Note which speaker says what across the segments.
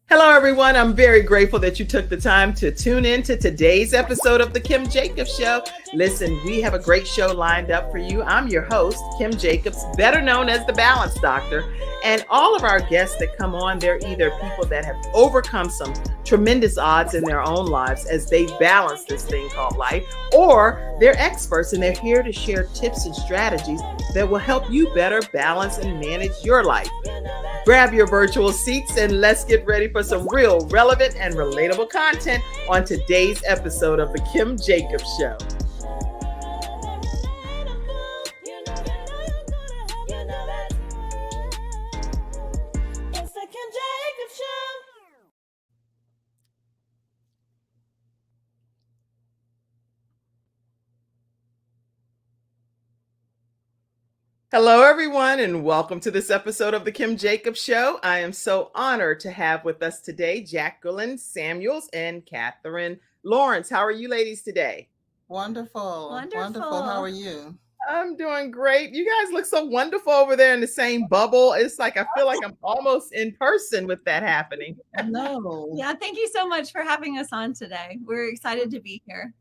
Speaker 1: Hello, everyone. I'm very grateful that you took the time to tune in to today's episode of The Kim Jacobs Show. Listen, we have a great show lined up for you. I'm your host, Kim Jacobs, better known as the Balance Doctor. And all of our guests that come on, they're either people that have overcome some tremendous odds in their own lives as they balance this thing called life, or they're experts and they're here to share tips and strategies that will help you better balance and manage your life. Grab your virtual seats and let's get ready for some real, relevant, and relatable content on today's episode of The Kim Jacobs Show. Hello, everyone, and welcome to this episode of The Kim Jacobs Show. I am so honored to have with us today Jacquelyne Samuels and Katherine Lawrence. How are you ladies today?
Speaker 2: Wonderful. How are you?
Speaker 1: I'm doing great. You guys look so wonderful over there in the same bubble. It's like I feel like I'm almost in person with that happening.
Speaker 2: No.
Speaker 3: Yeah, thank you so much for having us on today. We're excited to be here.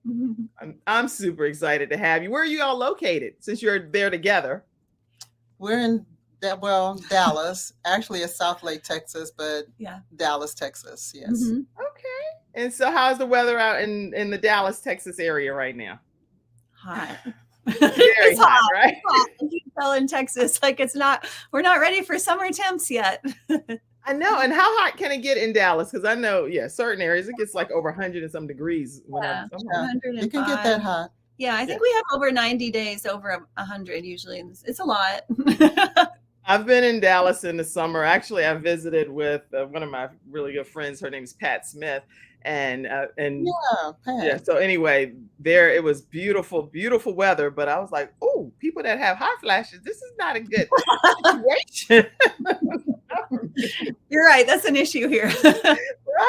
Speaker 1: I'm super excited to have you. Where are you all located since you're there together?
Speaker 2: We're in Dallas. Actually, it's South Lake, Texas, but yeah, Dallas, Texas. Yes.
Speaker 3: Mm-hmm.
Speaker 1: Okay. And so, how's the weather out in the Dallas, Texas area right now?
Speaker 3: Hot.
Speaker 1: Very hot, right?
Speaker 3: It's hot. You can tell in Texas, like we're not ready for summer temps yet.
Speaker 1: I know. And how hot can it get in Dallas? Because I know, certain areas it gets like over 100 and some degrees.
Speaker 2: It can get that hot.
Speaker 3: Yeah, I think we have over 90 days over 100 usually. It's a lot.
Speaker 1: I've been in Dallas in the summer. Actually, I visited with one of my really good friends. Her name is Pat Smith. And
Speaker 2: Pat.
Speaker 1: So anyway, there it was beautiful, beautiful weather. But I was like, oh, people that have hot flashes, this is not a good situation.
Speaker 3: You're right. That's an issue here.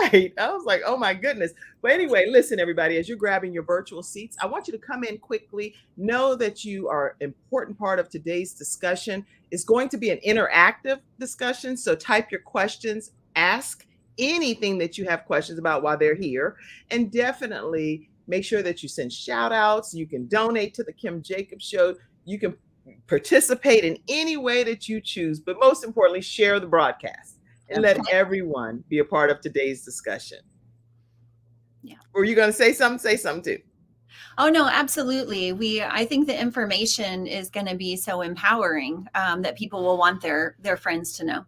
Speaker 1: Right. I was like, oh my goodness. But anyway, listen, everybody, as you're grabbing your virtual seats, I want you to come in quickly. Know that you are an important part of today's discussion. It's going to be an interactive discussion. So type your questions, ask anything that you have questions about while they're here. And definitely make sure that you send shout outs. You can donate to the Kim Jacobs Show. You can participate in any way that you choose, but most importantly, share the broadcast and let everyone be a part of today's discussion.
Speaker 3: Yeah.
Speaker 1: Were you going to say something? Say something too.
Speaker 3: Oh, no, absolutely. I think the information is going to be so empowering that people will want their friends to know.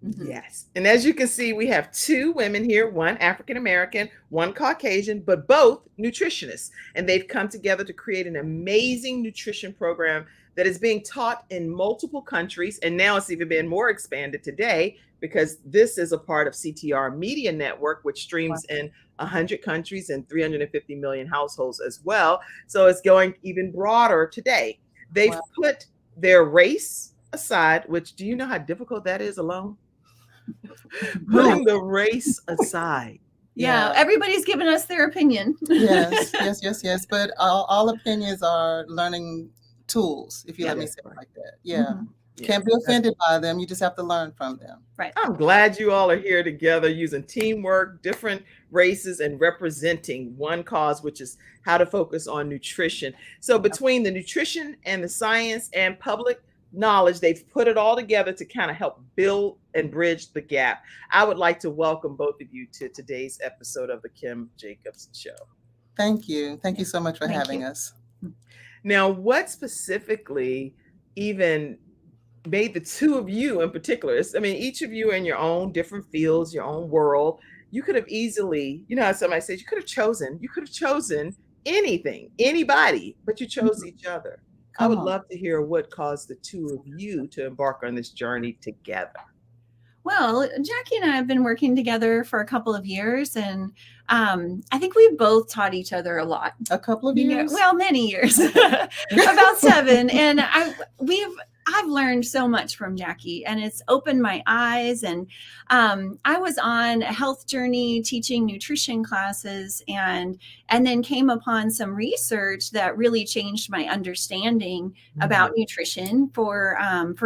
Speaker 1: Mm-hmm. Yes. And as you can see, we have two women here, one African-American, one Caucasian, but both nutritionists. And they've come together to create an amazing nutrition program that is being taught in multiple countries. And now it's even been more expanded today because this is a part of CTR Media Network, which streams in 100 countries and 350 million households as well. So it's going even broader today. They've put their race aside, which do you know how difficult that is alone? Putting the race aside.
Speaker 3: Yeah, everybody's giving us their opinion.
Speaker 2: Yes. But all opinions are learning tools, if you let me say it like that. Yeah. Mm-hmm. Can't be offended by them. You just have to learn from them.
Speaker 3: Right.
Speaker 1: I'm glad you all are here together using teamwork, different races, and representing one cause, which is how to focus on nutrition. So between the nutrition and the science and public knowledge, they've put it all together to kind of help build and bridge the gap. I would like to welcome both of you to today's episode of the Kim Jacobs Show.
Speaker 2: Thank you. Thank you so much for having us.
Speaker 1: Now, what specifically even made the two of you in particular, each of you in your own different fields, your own world, you could have easily, how somebody says you could have chosen anything, anybody, but you chose each other. I would love to hear what caused the two of you to embark on this journey together.
Speaker 3: Well, Jackie and I have been working together for a couple of years, and I think we've both taught each other a lot.
Speaker 2: A couple of years?
Speaker 3: Well, many years, about 7. And I've learned so much from Jackie, and it's opened my eyes. And I was on a health journey teaching nutrition classes, and then came upon some research that really changed my understanding about nutrition for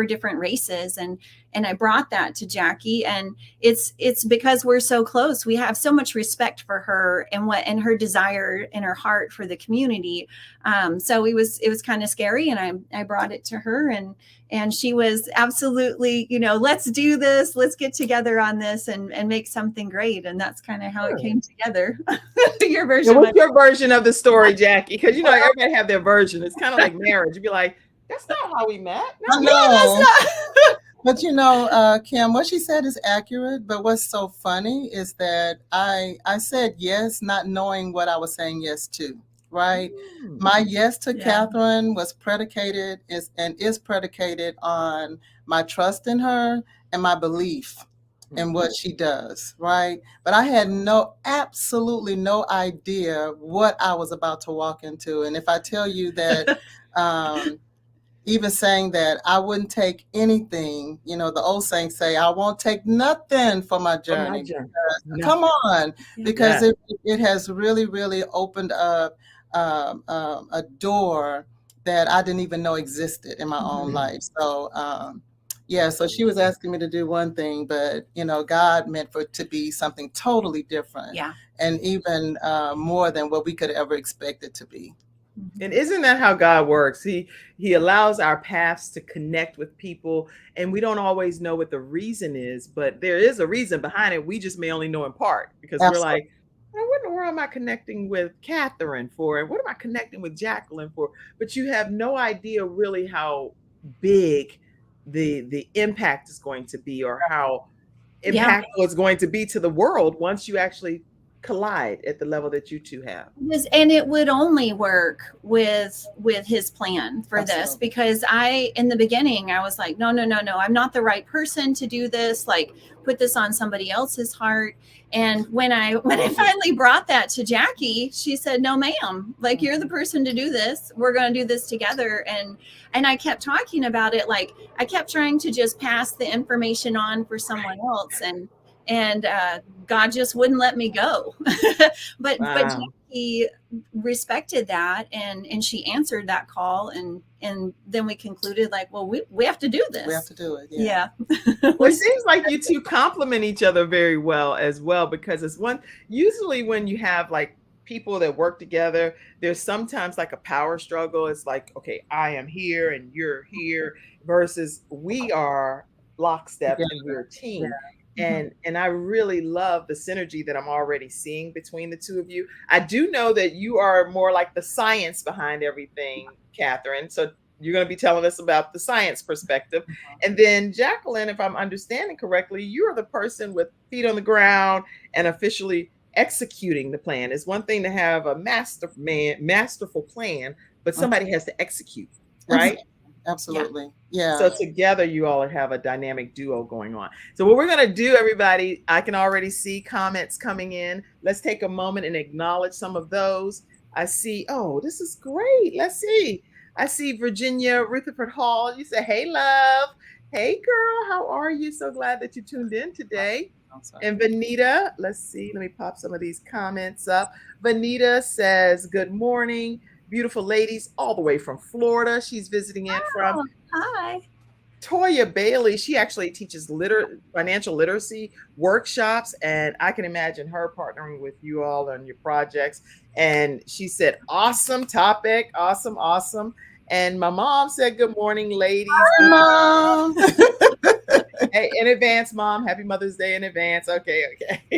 Speaker 3: different races. And I brought that to Jackie, and it's because we're so close. We have so much respect for her and her desire in her heart for the community. So it was kind of scary, and I brought it to her, and she was absolutely, let's do this. Let's get together on this and make something great. And that's kind of how it came together. Your version.
Speaker 1: What's your version of the story, Jackie? Because everybody have their version. It's kind of like marriage. You'd be like, that's not how we met.
Speaker 2: No, that's not. But Kim, what she said is accurate. But what's so funny is that I said yes, not knowing what I was saying yes to. Right. My yes to Katherine was predicated is predicated on my trust in her and my belief in what she does. Right. But I had absolutely no idea what I was about to walk into. And if I tell you that, even saying that I wouldn't take anything, the old saying say, I won't take nothing for my journey. Come on, because it has really, really opened up a door that I didn't even know existed in my own life. So, so she was asking me to do one thing, but, God meant for it to be something totally different.
Speaker 3: Yeah.
Speaker 2: And even more than what we could ever expect it to be.
Speaker 1: And isn't that how God works? He allows our paths to connect with people, and we don't always know what the reason is, but there is a reason behind it. We just may only know in part, because we're like, what in the world am I connecting with Katherine for? And what am I connecting with Jacquelyne for? But you have no idea really how big the impact is going to be, or how impactful it's going to be to the world once you actually collide at the level that you two have.
Speaker 3: And it would only work with his plan for this, because in the beginning I was like, no, I'm not the right person to do this, like put this on somebody else's heart. And when I finally brought that to Jackie, she said, no, ma'am, like you're the person to do this. We're going to do this together. And I kept talking about it. Like I kept trying to just pass the information on for someone else. And God just wouldn't let me go. But Jackie respected that, and she answered that call, and then we concluded like, well, we have to do this.
Speaker 2: We have to do it.
Speaker 3: Yeah.
Speaker 1: Well, it seems like you two complement each other very well as well, because usually when you have like people that work together, there's sometimes like a power struggle. It's like, okay, I am here and you're here, versus we are lockstep and we're a team. Yeah. And I really love the synergy that I'm already seeing between the two of you. I do know that you are more like the science behind everything, Katherine. So you're going to be telling us about the science perspective. And then Jacquelyne, if I'm understanding correctly, you're the person with feet on the ground and officially executing the plan. It's one thing to have a masterful plan, but somebody has to execute, right?
Speaker 2: Absolutely. Yeah.
Speaker 1: So together you all have a dynamic duo going on. So what we're going to do, everybody, I can already see comments coming in. Let's take a moment and acknowledge some of those. I see, this is great. Let's see. I see Virginia Rutherford Hall. You say, hey, love. Hey, girl. How are you? So glad that you tuned in today. And Vanita, let's see. Let me pop some of these comments up. Vanita says, good morning. Beautiful ladies all the way from Florida. She's visiting in from.
Speaker 3: Hi.
Speaker 1: Toya Bailey. She actually teaches financial literacy workshops, and I can imagine her partnering with you all on your projects. And she said, awesome topic. Awesome. And my mom said, good morning, ladies.
Speaker 2: Hi, Mom.
Speaker 1: Hey, in advance, Mom. Happy Mother's Day in advance. Okay.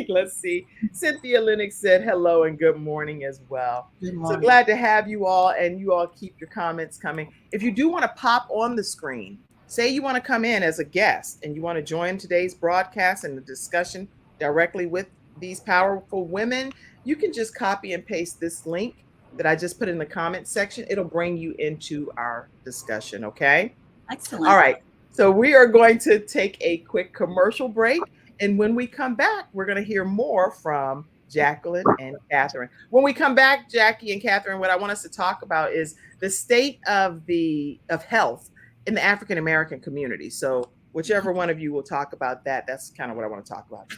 Speaker 1: Let's see. Cynthia Lennox said hello and good morning as well. So glad to have you all, and you all keep your comments coming. If you do want to pop on the screen, say you want to come in as a guest and you want to join today's broadcast and the discussion directly with these powerful women, you can just copy and paste this link that I just put in the comment section. It'll bring you into our discussion. Okay.
Speaker 3: Excellent.
Speaker 1: All right. So we are going to take a quick commercial break. And when we come back, we're going to hear more from Jacquelyne and Katherine. When we come back, Jackie and Katherine, what I want us to talk about is the state of health in the African American community. So whichever one of you will talk about that, that's kind of what I want to talk about.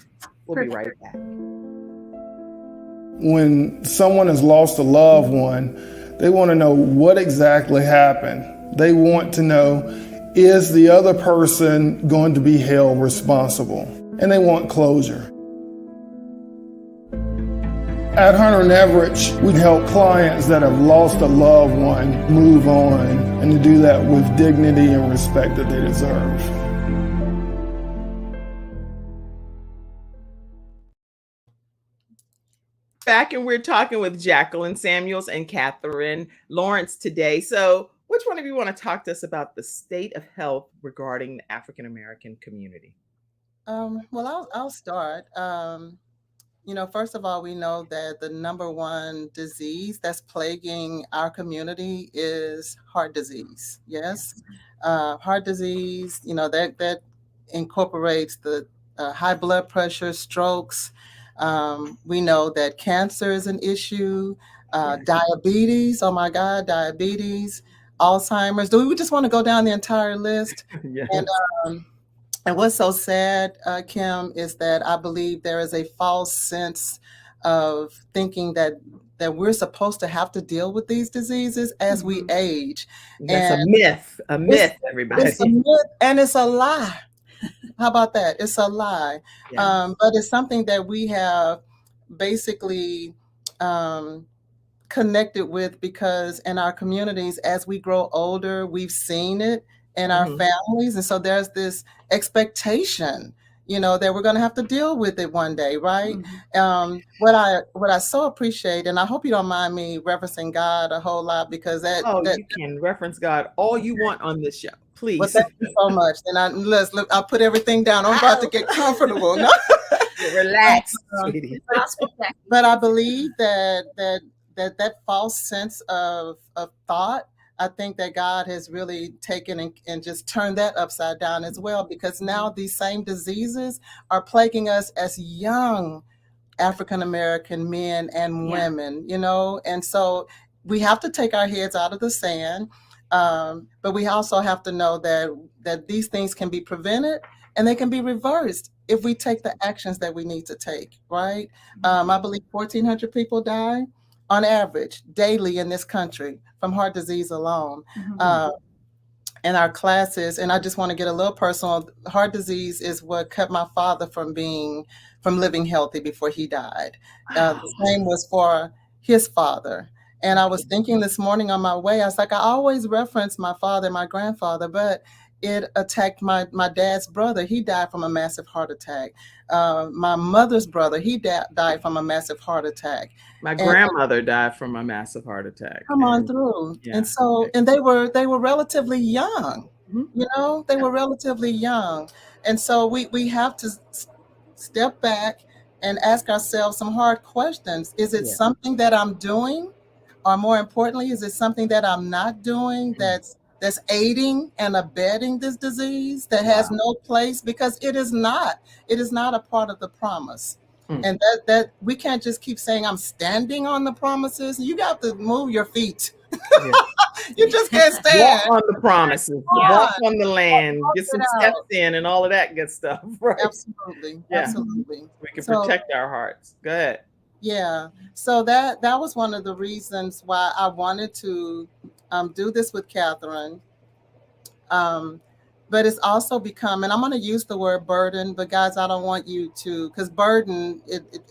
Speaker 1: We'll be right back.
Speaker 4: When someone has lost a loved one, they want to know what exactly happened. They want to know, is the other person going to be held responsible? And they want closure. At Hunter and Everett, we help clients that have lost a loved one move on, and to do that with dignity and respect that they deserve.
Speaker 1: Back, and we're talking with Jacquelyne Samuels and Katherine Lawrence today. So which one of you want to talk to us about the state of health regarding the African American community?
Speaker 2: Well, I'll start. First of all, we know that the number one disease that's plaguing our community is heart disease. Yes, heart disease. That incorporates the high blood pressure, strokes. We know that cancer is an issue. Diabetes. Oh my God, diabetes. Alzheimer's. Do we just want to go down the entire list?
Speaker 1: Yes.
Speaker 2: And what's so sad, Kim, is that I believe there is a false sense of thinking that we're supposed to have to deal with these diseases as we age.
Speaker 1: That's a myth, everybody.
Speaker 2: It's a myth, and it's a lie. How about that? It's a lie.
Speaker 1: Yeah.
Speaker 2: But it's something that we have basically connected with, because in our communities, as we grow older, we've seen it in our families. And so there's this expectation, that we're going to have to deal with it one day, right? What I so appreciate, and I hope you don't mind me referencing God a whole lot, because
Speaker 1: you can reference God all you want on this show, please.
Speaker 2: Well, thank you so much. And I'll put everything down. I'm about to get comfortable. No?
Speaker 1: Relax, sweetie.
Speaker 2: But I believe that false sense of thought, I think that God has really taken and just turned that upside down as well, because now these same diseases are plaguing us as young African American men and women, and so we have to take our heads out of the sand, but we also have to know that these things can be prevented and they can be reversed if we take the actions that we need to take, right? I believe 1,400 people die on average daily in this country from heart disease alone. In our classes, and I just want to get a little personal, heart disease is what kept my father from living healthy before he died. The same was for his father. And I was thinking this morning on my way, I was like, I always reference my father and my grandfather, but it attacked my dad's brother. He died from a massive heart attack. My mother's brother, he died from a massive heart attack.
Speaker 1: My grandmother died from a massive heart attack.
Speaker 2: Come on through. Yeah. And so, and they were relatively young, they were relatively young. And so we have to step back and ask ourselves some hard questions. Is it something that I'm doing? Or more importantly, is it something that I'm not doing that's aiding and abetting this disease that has no place? Because it is not a part of the promise. And that we can't just keep saying I'm standing on the promises. You got to move your feet. You just can't stand.
Speaker 1: Walk on the promises. Walk on the land. Get some steps in and all of that good stuff. Right?
Speaker 2: Absolutely. Absolutely.
Speaker 1: We can protect our hearts. Go ahead.
Speaker 2: Yeah. So that was one of the reasons why I wanted to do this with Katherine. But it's also become, and I'm going to use the word burden, but guys, I don't want you to, because burden,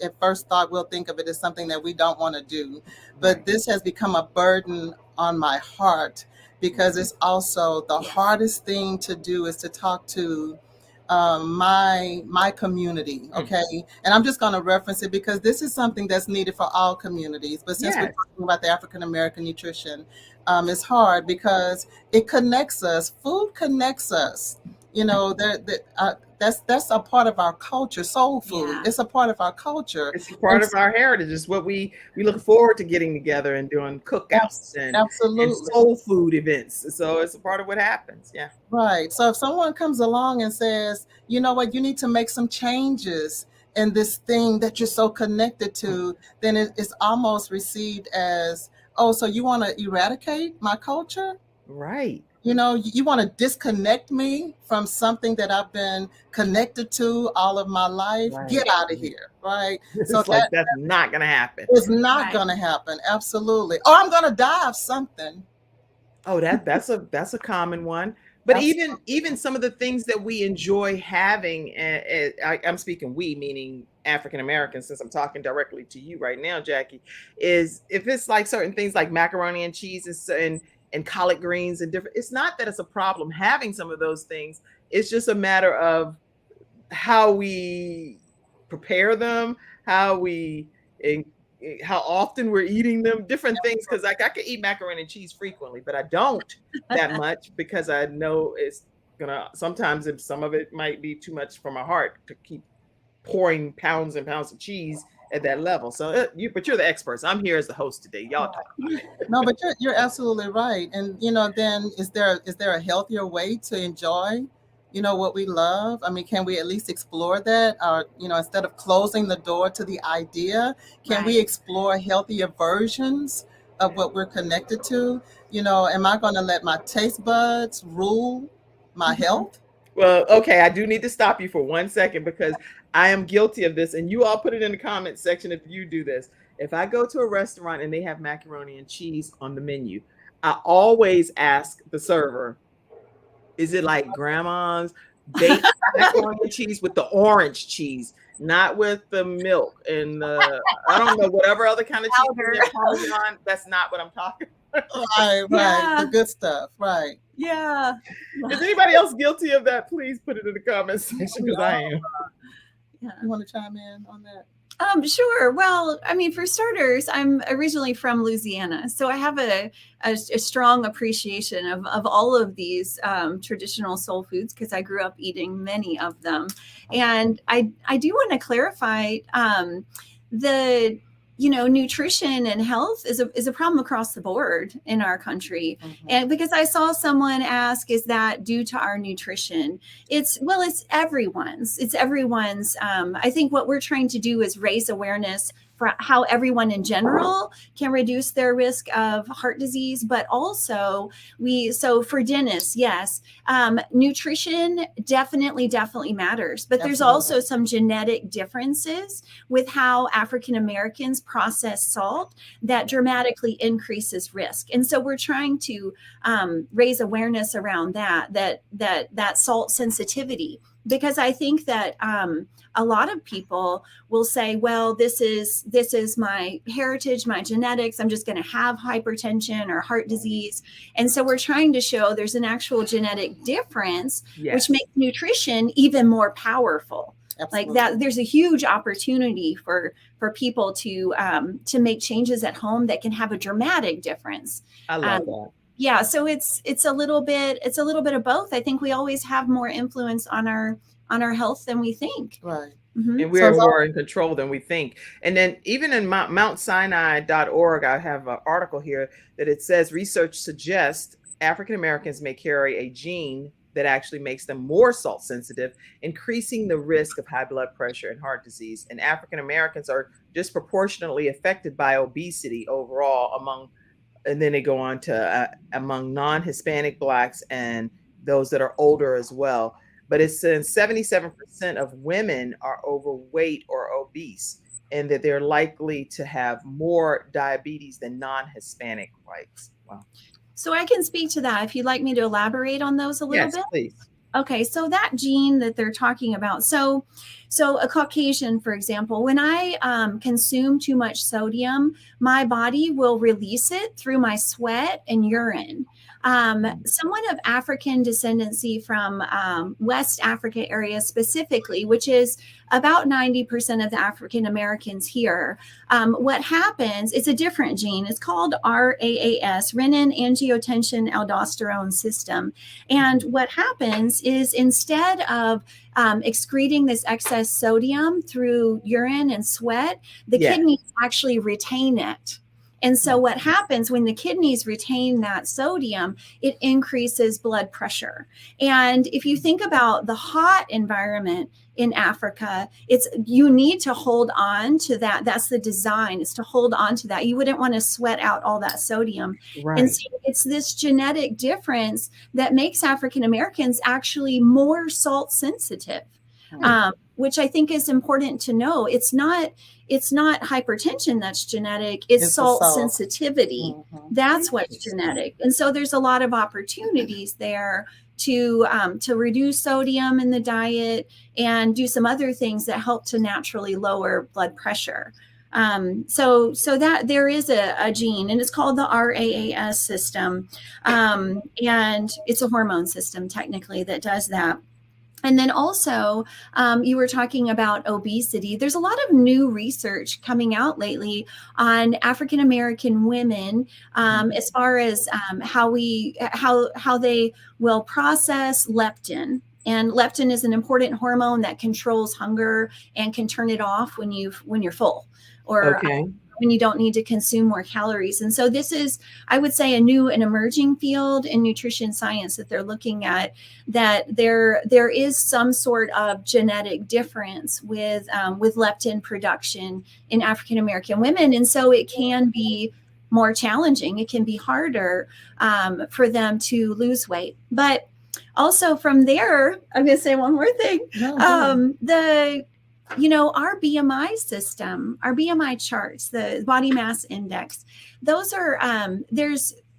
Speaker 2: at first thought, we'll think of it as something that we don't want to do. But this has become a burden on my heart, because it's also the hardest thing to do is to talk to my community, okay? And I'm just going to reference it because this is something that's needed for all communities. But since we're talking about the African American nutrition, it's hard because it connects us. Food connects us. That's a part of our culture. Soul food. It's a part of our culture.
Speaker 1: It's a part of our heritage. It's what we look forward to getting together and doing cookouts and soul food events. So it's a part of what happens. Yeah.
Speaker 2: Right. So if someone comes along and says, you know what, you need to make some changes in this thing that you're so connected to, then it's almost received as, oh, so you want to eradicate my culture?
Speaker 1: Right.
Speaker 2: You know, you want to disconnect me from something that I've been connected to all of my life.
Speaker 1: Right.
Speaker 2: Get out of here, right? So
Speaker 1: It's like that's not going to happen.
Speaker 2: is not
Speaker 3: Right.
Speaker 2: going to happen. Absolutely. Or I'm going to die of something.
Speaker 1: Oh, that's a common one. But
Speaker 2: Absolutely.
Speaker 1: even some of the things that we enjoy having, I'm speaking we, meaning African Americans, since I'm talking directly to you right now, Jackie, is if it's like certain things like macaroni and cheese and collard greens and different. It's not that it's a problem having some of those things. It's just a matter of how we prepare them, how we and how often we're eating them, different things. Because like I could eat macaroni and cheese frequently, but I don't that much because I know it's gonna sometimes if some of it might be too much for my heart to keep pouring pounds and pounds of cheese at that level. So but you're the experts. I'm here as the host today. Y'all talk about it.
Speaker 2: No, but you're absolutely right. And you know, then is there a healthier way to enjoy, you know, what we love? I mean, can we at least explore that? Or, you know, instead of closing the door to the idea, can we
Speaker 3: Right.
Speaker 2: explore healthier versions of what we're connected to? You know, am I going to let my taste buds rule my health?
Speaker 1: Well, okay, I do need to stop you for 1 second because I am guilty of this, and you all put it in the comments section if you do this. If I go to a restaurant and they have macaroni and cheese on the menu, I always ask the server, is it like grandma's baked macaroni and cheese with the orange cheese, not with the milk and the, I don't know, whatever other kind of cheese they're Parmesan. That's not what I'm talking about.
Speaker 2: Right,
Speaker 3: Yeah.
Speaker 2: the good stuff, right.
Speaker 3: Yeah.
Speaker 1: Is anybody else guilty of that? Please put it in the comments section because I am.
Speaker 3: Yeah.
Speaker 2: You want to chime in on that?
Speaker 3: Sure. Well, I mean, for starters, I'm originally from Louisiana, so I have a strong appreciation of all of these traditional soul foods because I grew up eating many of them. And I do want to clarify the nutrition and health is a problem across the board in our country. And because I saw someone ask, is that due to our nutrition? It's everyone's. I think what we're trying to do is raise awareness for how everyone in general can reduce their risk of heart disease, but also so for dentists, yes, nutrition definitely matters, but there's also some genetic differences with how African Americans process salt that dramatically increases risk. And so we're trying to raise awareness around that salt sensitivity, because I think that a lot of people will say, well, this is my heritage, my genetics, I'm just going to have hypertension or heart disease. And so we're trying to show there's an actual genetic difference, which makes nutrition even more powerful. Absolutely. Like that, there's a huge opportunity for people to make changes at home that can have a dramatic difference.
Speaker 1: I love that.
Speaker 3: Yeah, so it's a little bit of both. I think we always have more influence on our health than we think.
Speaker 2: Right.
Speaker 3: Mm-hmm.
Speaker 1: And we're more in control than we think. And then even in MountSinai.org, I have an article here that it says research suggests African Americans may carry a gene that actually makes them more salt sensitive, increasing the risk of high blood pressure and heart disease. And African Americans are disproportionately affected by obesity overall and then they go on to among non-Hispanic Blacks and those that are older as well. But it's since 77% of women are overweight or obese, and that they're likely to have more diabetes than non-Hispanic whites. Wow.
Speaker 3: So I can speak to that if you'd like me to elaborate on those a little bit.
Speaker 1: Yes, please.
Speaker 3: Okay, so that gene that they're talking about, so a Caucasian, for example, when I consume too much sodium, my body will release it through my sweat and urine. Someone of African descendancy from West Africa area specifically, which is about 90% of the African Americans here, what happens, it's a different gene. It's called RAAS, renin-angiotensin-aldosterone system. And what happens is instead of excreting this excess sodium through urine and sweat, the kidneys actually retain it. And so what happens when the kidneys retain that sodium, it increases blood pressure. And if you think about the hot environment, in Africa. You need to hold on to that. That's the design, is to hold on to that. You wouldn't want to sweat out all that sodium.
Speaker 1: Right.
Speaker 3: And so it's this genetic difference that makes African Americans actually more salt sensitive. Which I think is important to know. It's not hypertension that's genetic. It's salt sensitivity. That's what's genetic. And so there's a lot of opportunities there to reduce sodium in the diet and do some other things that help to naturally lower blood pressure. So that there is a gene, and it's called the RAAS system. And it's a hormone system technically that does that. And then also, you were talking about obesity. There's a lot of new research coming out lately on African American women, as far as how they will process leptin. And leptin is an important hormone that controls hunger and can turn it off when you're full, or when you don't need to consume more calories. And so this is, I would say, a new and emerging field in nutrition science that they're looking at, that there is some sort of genetic difference with leptin production in African American women. And so it can be more challenging. It can be harder for them to lose weight. But also from there, I'm going to say one more thing. Our BMI system, our BMI charts, the body mass index, those are,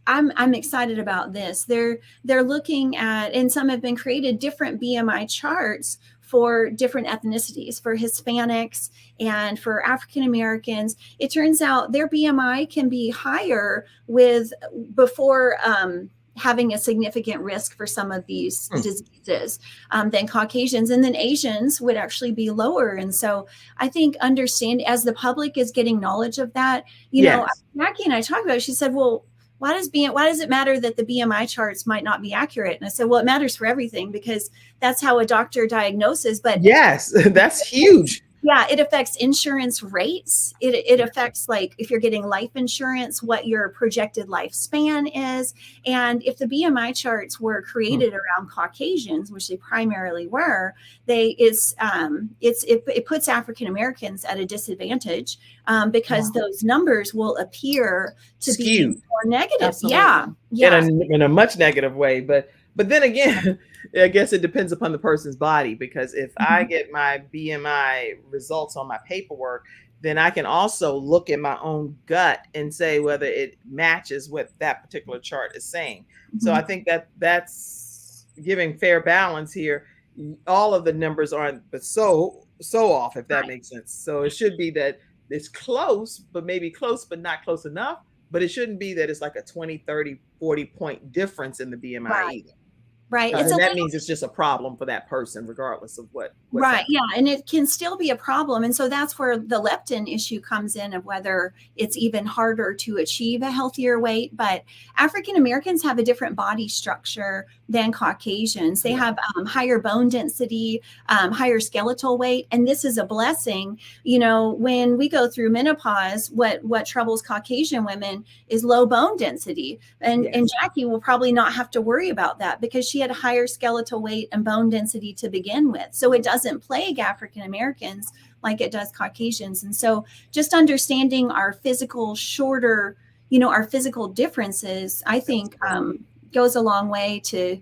Speaker 3: I'm excited about this. They're looking at, and some have been created, different BMI charts for different ethnicities, for Hispanics and for African Americans. It turns out their BMI can be higher before having a significant risk for some of these diseases than Caucasians. And then Asians would actually be lower. And so I think as the public is getting knowledge of that, know, Jackie and I talked about it, she said, well, why does it matter that the BMI charts might not be accurate? And I said, well, it matters for everything, because that's how a doctor diagnoses. But
Speaker 1: yes, that's huge.
Speaker 3: Yeah, it affects insurance rates. It affects, like, if you're getting life insurance, what your projected lifespan is. And if the BMI charts were created around Caucasians, which they primarily were, it puts African Americans at a disadvantage because those numbers will appear to
Speaker 1: skewed.
Speaker 3: Be more negative.
Speaker 1: Absolutely.
Speaker 3: Yeah.
Speaker 1: In a much negative way, but then again, I guess it depends upon the person's body, because if I get my BMI results on my paperwork, then I can also look at my own gut and say whether it matches what that particular chart is saying. So I think that's giving fair balance here. All of the numbers aren't so off, if that makes sense. So it should be that it's close, but maybe close, but not close enough. But it shouldn't be that it's like a 20, 30, 40 point difference in the BMI either.
Speaker 3: Right.
Speaker 1: And that means it's just a problem for that person, regardless of what's happening.
Speaker 3: Yeah. And it can still be a problem. And so that's where the leptin issue comes in, of whether it's even harder to achieve a healthier weight. But African Americans have a different body structure than Caucasians. They have higher bone density, higher skeletal weight. And this is a blessing. When we go through menopause, what troubles Caucasian women is low bone density. And Jackie will probably not have to worry about that, because she had higher skeletal weight and bone density to begin with. So it doesn't plague African Americans like it does Caucasians. And so just understanding our physical our physical differences, I think goes a long way to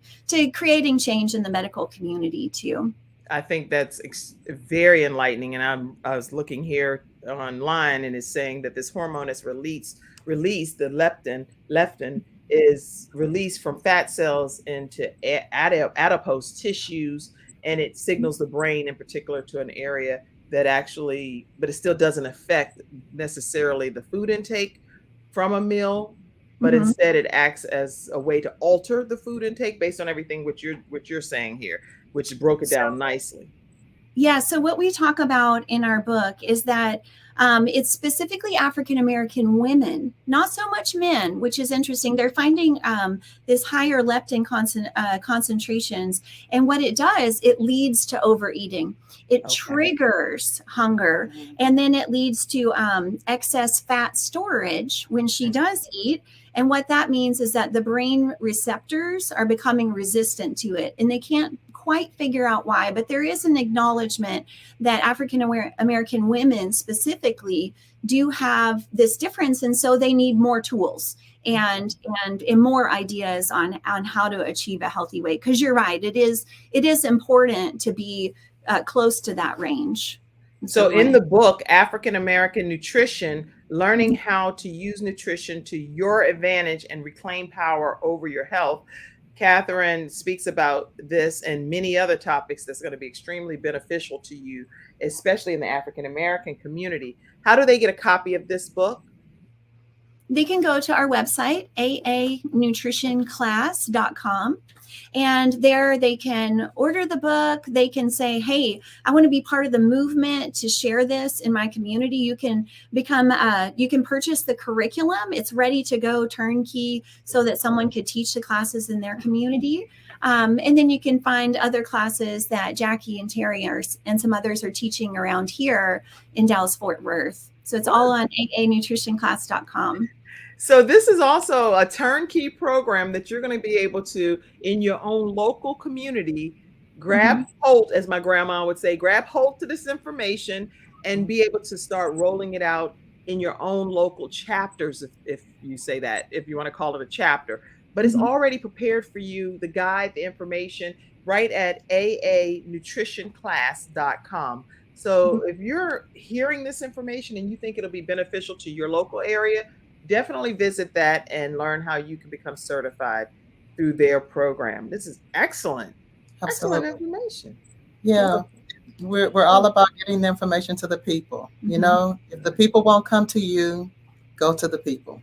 Speaker 3: creating change in the medical community too.
Speaker 1: I think that's very enlightening. And I was looking here online, and it's saying that this hormone is released, the leptin is released from fat cells into adipose tissues, and it signals the brain in particular to an area that but it still doesn't affect necessarily the food intake from a meal, but instead it acts as a way to alter the food intake based on everything what you're saying here, which broke it down nicely.
Speaker 3: Yeah. So what we talk about in our book is that it's specifically African American women, not so much men, which is interesting. They're finding this higher leptin concentrations. And what it does, it leads to overeating. It triggers hunger. And then it leads to excess fat storage when she does eat. And what that means is that the brain receptors are becoming resistant to it, and they can't quite figure out why, but there is an acknowledgement that African American women specifically do have this difference, and so they need more tools and more ideas on how to achieve a healthy weight. Because you're right, it is important to be close to that range.
Speaker 1: So in the book, African American Nutrition, learning how to use nutrition to your advantage and reclaim power over your health, Katherine speaks about this and many other topics that's going to be extremely beneficial to you, especially in the African American community. How do they get a copy of this book?
Speaker 3: They can go to our website, aanutritionclass.com. And there they can order the book. They can say, hey, I want to be part of the movement to share this in my community. You can you can purchase the curriculum. It's ready to go, turnkey, so that someone could teach the classes in their community. And then you can find other classes that Jackie and Terry and some others are teaching around here in Dallas-Fort Worth. So it's all on aanutritionclass.com.
Speaker 1: So this is also a turnkey program that you're going to be able to, in your own local community, grab hold, as my grandma would say, grab hold to this information and be able to start rolling it out in your own local chapters, if you say that, if you want to call it a chapter. But it's already prepared for you, the guide, the information, right at aanutritionclass.com. So if you're hearing this information and you think it'll be beneficial to your local area, definitely visit that and learn how you can become certified through their program. This is excellent.
Speaker 2: Absolutely.
Speaker 1: Excellent information.
Speaker 2: Yeah. We're all about getting the information to the people. You know, if the people won't come to you, go to the people.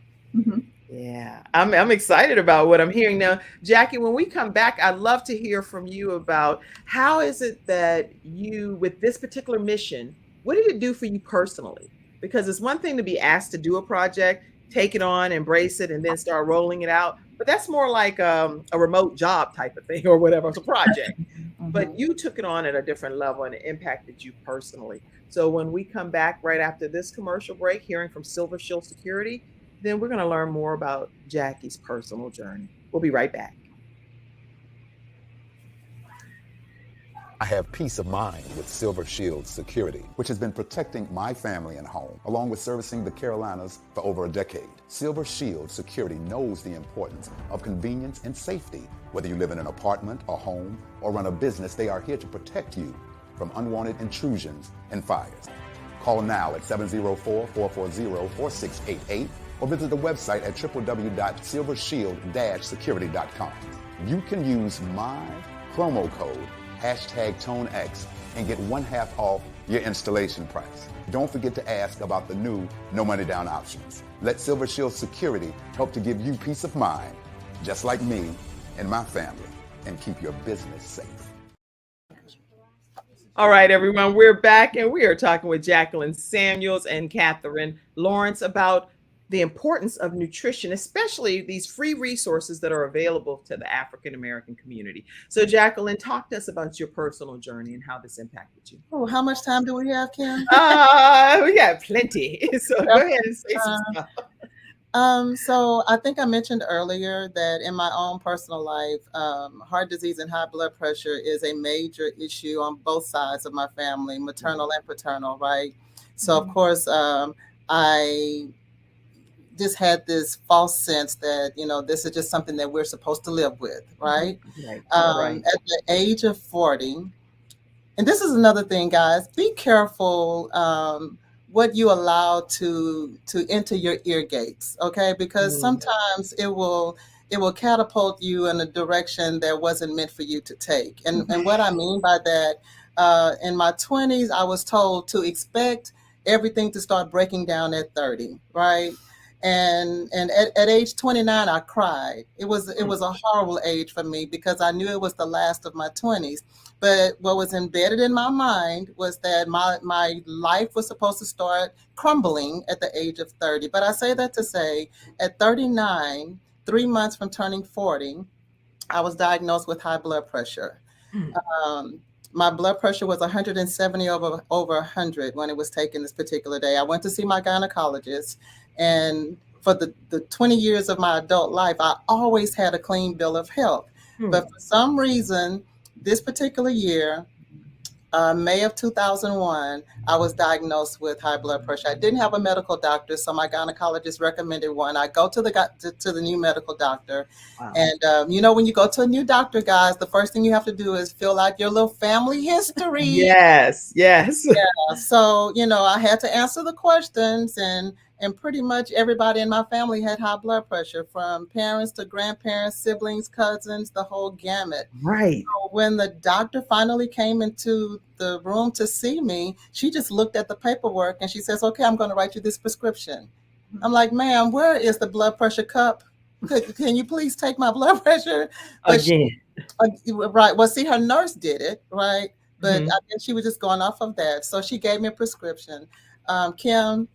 Speaker 1: Yeah, I'm excited about what I'm hearing now. Jackie, when we come back, I'd love to hear from you about how is it that you, with this particular mission, what did it do for you personally? Because it's one thing to be asked to do a project, take it on, embrace it, and then start rolling it out. But that's more like a remote job type of thing or whatever. It's a project. But you took it on at a different level and it impacted you personally. So when we come back right after this commercial break, hearing from Silver Shield Security, then we're going to learn more about Jackie's personal journey. We'll be right back.
Speaker 5: I have peace of mind with Silver Shield Security, which has been protecting my family and home, along with servicing the Carolinas for over a decade. Silver Shield Security knows the importance of convenience and safety. Whether you live in an apartment, a home, or run a business, they are here to protect you from unwanted intrusions and fires. Call now at 704-440-4688 or visit the website at www.silvershield-security.com. You can use my promo code #ToneX and get 1/2 off your installation price. Don't forget to ask about the new no money down options. Let Silver Shield Security help to give you peace of mind, just like me and my family, and keep your business safe.
Speaker 1: All right, everyone, we're back and we are talking with Jacquelyne Samuels and Katherine Lawrence about the importance of nutrition, especially these free resources that are available to the African American community. So Jacquelyne, talk to us about your personal journey and how this impacted you.
Speaker 2: Oh, how much time do we have, Kim?
Speaker 1: We got plenty. So go ahead and say some stuff.
Speaker 2: So I think I mentioned earlier that in my own personal life, heart disease and high blood pressure is a major issue on both sides of my family, maternal and paternal, right? So of course, I just had this false sense that, you know, this is just something that we're supposed to live with, right?
Speaker 1: Right.
Speaker 2: At the age of 40, and this is another thing, guys, be careful what you allow to enter your ear gates, okay? Because sometimes it will catapult you in a direction that wasn't meant for you to take. And what I mean by that, in my 20s, I was told to expect everything to start breaking down at 30, right? And at age 29, I cried. It was a horrible age for me because I knew it was the last of my 20s. But what was embedded in my mind was that my life was supposed to start crumbling at the age of 30. But I say that to say, at 39, 3 months from turning 40, I was diagnosed with high blood pressure. My blood pressure was 170 over 100 when it was taken this particular day. I went to see my gynecologist, and for the 20 years of my adult life, I always had a clean bill of health. But for some reason, this particular year, May of 2001, I was diagnosed with high blood pressure. I didn't have a medical doctor, so my gynecologist recommended one. I go to the new medical doctor,
Speaker 1: Wow.
Speaker 2: and when you go to a new doctor, guys, the first thing you have to do is fill out your little family history.
Speaker 1: Yes.
Speaker 2: Yeah. So I had to answer the questions, and pretty much everybody in my family had high blood pressure, from parents to grandparents, siblings, cousins, the whole gamut.
Speaker 1: Right.
Speaker 2: So when the doctor finally came into the room to see me, she just looked at the paperwork and she says, "Okay, I'm going to write you this prescription." I'm like, "Ma'am, where is the blood pressure cup? Can you please take my blood pressure?" But
Speaker 1: Again.
Speaker 2: right. Well, see, her nurse did it, right? But
Speaker 1: Mhm.
Speaker 2: I guess she was just going off of that. So she gave me a prescription. Kim,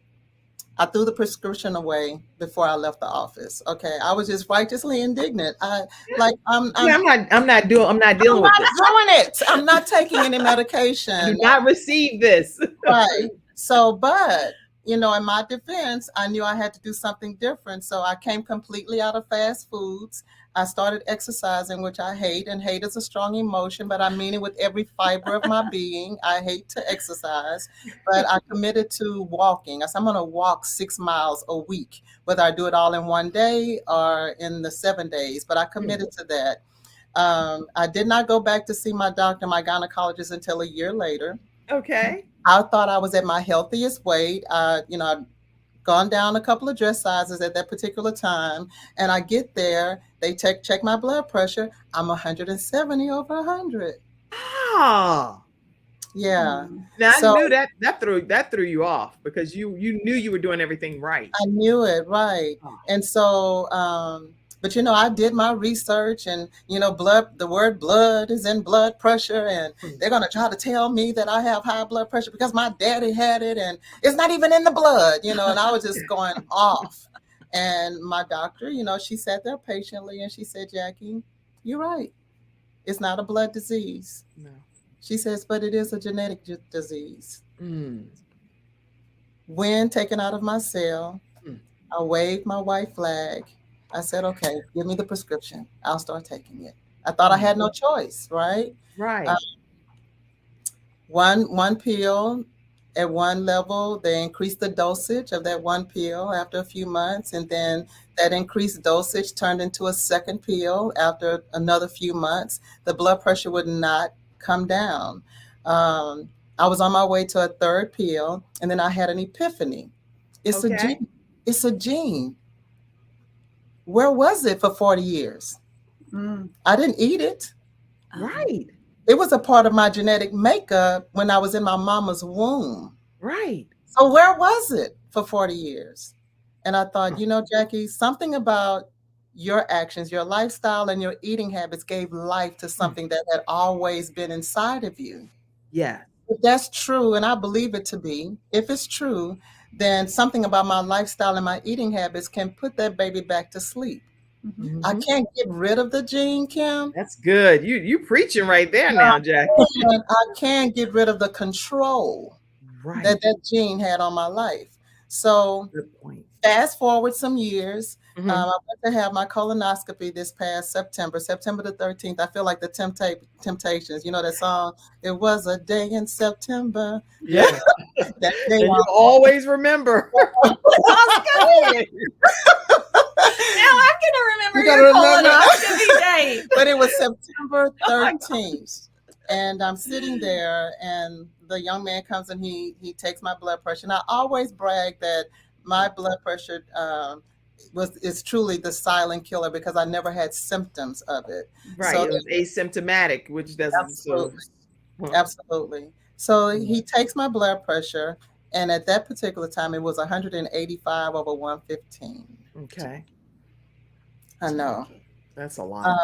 Speaker 2: I threw the prescription away before I left the office. Okay, I was just righteously indignant. I'm
Speaker 1: not dealing with this.
Speaker 2: doing it. I'm not taking any medication.
Speaker 1: Do not receive this.
Speaker 2: Right. So, but in my defense, I knew I had to do something different. So I came completely out of fast foods. I started exercising, which I hate, and hate is a strong emotion, but I mean it with every fiber of my being. I hate to exercise, but I committed to walking. I said, I'm going to walk 6 miles a week, whether I do it all in one day or in the 7 days, but I committed to that. I did not go back to see my doctor, my gynecologist, until a year later.
Speaker 1: Okay.
Speaker 2: I thought I was at my healthiest weight. I'd gone down a couple of dress sizes at that particular time, and I get there, they check my blood pressure. I'm 170 over 100.
Speaker 1: Ah.
Speaker 2: Yeah.
Speaker 1: Now
Speaker 2: So
Speaker 1: I knew that threw you off, because you knew you were doing everything right.
Speaker 2: I knew it, right.
Speaker 1: Oh.
Speaker 2: And so, but I did my research, and the word blood is in blood pressure, and they're going to try to tell me that I have high blood pressure because my daddy had it, and it's not even in the blood, and I was just going off. And my doctor, she sat there patiently and she said, "Jackie, you're right. It's not a blood disease."
Speaker 1: No.
Speaker 2: She says, "But it is a genetic disease."
Speaker 1: Mm.
Speaker 2: When taken out of my cell, I waved my white flag. I said, "Okay, give me the prescription. I'll start taking it." I thought I had no choice, right?
Speaker 1: Right.
Speaker 2: One pill at one level, they increased the dosage of that one pill after a few months, and then that increased dosage turned into a second pill after another few months. The blood pressure would not come down. I was on my way to a third pill, and then I had an epiphany. It's a gene. It's a gene. Where was it for 40 years? I didn't eat it.
Speaker 1: Right.
Speaker 2: It was a part of my genetic makeup when I was in my mama's womb.
Speaker 1: Right.
Speaker 2: So where was it for 40 years? And I thought, Jackie, something about your actions, your lifestyle, and your eating habits gave life to something that had always been inside of you.
Speaker 1: Yeah.
Speaker 2: If that's true, and I believe it to be, if it's true, then something about my lifestyle and my eating habits can put that baby back to sleep.
Speaker 1: Mm-hmm.
Speaker 2: I can't get rid of the gene, Kim.
Speaker 1: That's good. You preaching right there now, Jackie.
Speaker 2: I can't get rid of the control that gene had on my life. So
Speaker 1: good point.
Speaker 2: Fast forward some years. I went to have my colonoscopy this past September the 13th. I feel like the Temptations. You know that song? It was a day in September.
Speaker 1: Yeah. That day you'll always remember.
Speaker 3: Always. Now I'm going to remember your colonoscopy date.
Speaker 2: But it was September 13th. And I'm sitting there, and the young man comes and he takes my blood pressure. And I always brag that my blood pressure is truly the silent killer, because I never had symptoms of it.
Speaker 1: Right. So it was asymptomatic, which doesn't.
Speaker 2: Absolutely. So he takes my blood pressure, and at that particular time, it was 185 over 115.
Speaker 1: Okay.
Speaker 2: I know.
Speaker 1: That's a lot.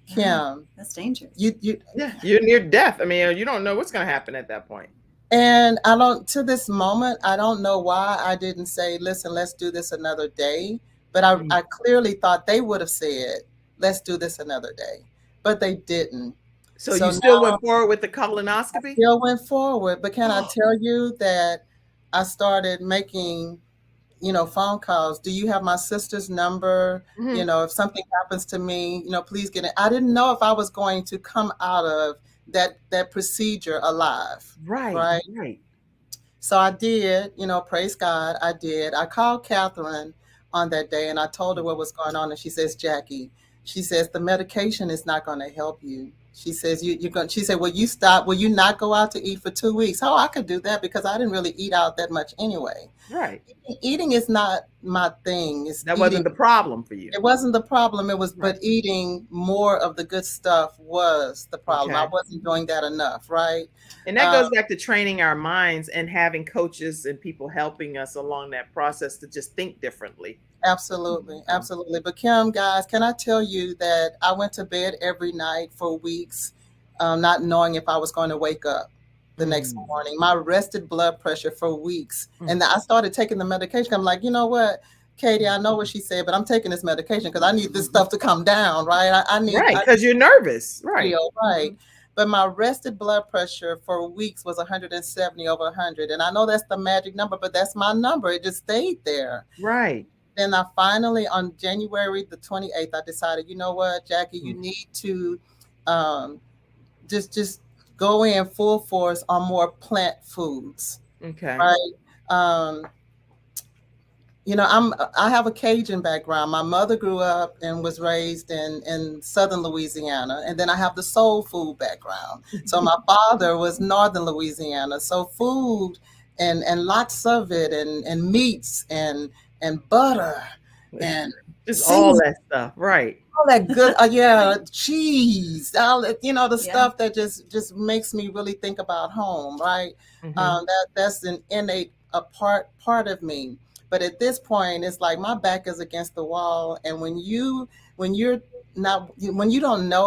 Speaker 2: Kim,
Speaker 3: that's dangerous.
Speaker 1: You're near death. I mean, you don't know what's going to happen at that point.
Speaker 2: And to this moment, I don't know why I didn't say, "Listen, let's do this another day." But I clearly thought they would have said, "Let's do this another day," but they didn't.
Speaker 1: So you still went forward with the colonoscopy?
Speaker 2: Still went forward, but can I tell you that I started making phone calls. Do you have my sister's number?
Speaker 1: Mhm.
Speaker 2: If something happens to me, please get it. I didn't know if I was going to come out of that procedure alive,
Speaker 1: Right,
Speaker 2: right?
Speaker 1: right.
Speaker 2: So I did, praise God, I did. I called Katherine on that day and I told her what was going on. And she says, Jackie, she says, the medication is not going to help you. She says, you're going, she said, will you not go out to eat for 2 weeks? Oh, I could do that because I didn't really eat out that much anyway.
Speaker 1: Right.
Speaker 2: Eating is not my thing. It's
Speaker 1: That
Speaker 2: eating.
Speaker 1: wasn't the problem for you.
Speaker 2: It wasn't the problem. It was,
Speaker 1: Right.
Speaker 2: but eating more of the good stuff was the problem.
Speaker 1: Okay.
Speaker 2: I wasn't doing that enough, right?
Speaker 1: And that goes back to training our minds and having coaches and people helping us along that process to just think differently.
Speaker 2: Absolutely. Absolutely. But Kim, guys, can I tell you that I went to bed every night for weeks, not knowing if I was going to wake up the next morning. My rested blood pressure for weeks. And I started taking the medication. I'm like, you know what, Katie, I know what she said, but I'm taking this medication because I need this stuff to come down, right? I need,
Speaker 1: right, because you're nervous. Right.
Speaker 2: Right. But my rested blood pressure for weeks was 170 over 100. And I know that's the magic number, but that's my number. It just stayed there.
Speaker 1: Right.
Speaker 2: Then I finally, on January the 28th, I decided, you know what, Jackie, you need to just go in full force on more plant foods.
Speaker 1: Okay.
Speaker 2: Right. I have a Cajun background. My mother grew up and was raised in southern Louisiana, and then I have the soul food background. So my father was northern Louisiana. So food and lots of it, and meats and butter and
Speaker 1: just all that stuff, right?
Speaker 2: All that good, cheese, all that, the stuff that just makes me really think about home, right? That's an innate part of me. But at this point, it's like my back is against the wall, and when you don't know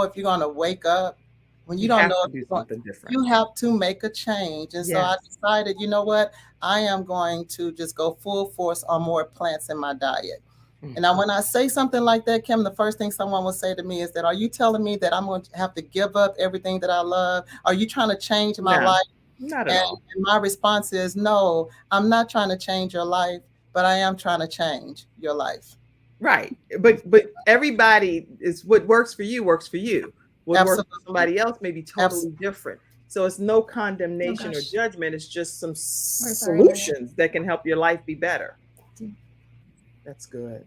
Speaker 2: if you're going to wake up, when you don't know if
Speaker 1: do something different,
Speaker 2: you have to make a change. And so I decided, you know what, I am going to just go full force on more plants in my diet. And now when I say something like that, Kim, the first thing someone will say to me is that, are you telling me that I'm going to have to give up everything that I love? Are you trying to change my life?
Speaker 1: Not at all.
Speaker 2: And my response is, no, I'm not trying to change your life, but I am trying to change your life.
Speaker 1: Right. But everybody is, what works for you works for you. What works for somebody else may be totally different. So it's no condemnation or judgment. It's just some solutions that can help your life be better. That's good.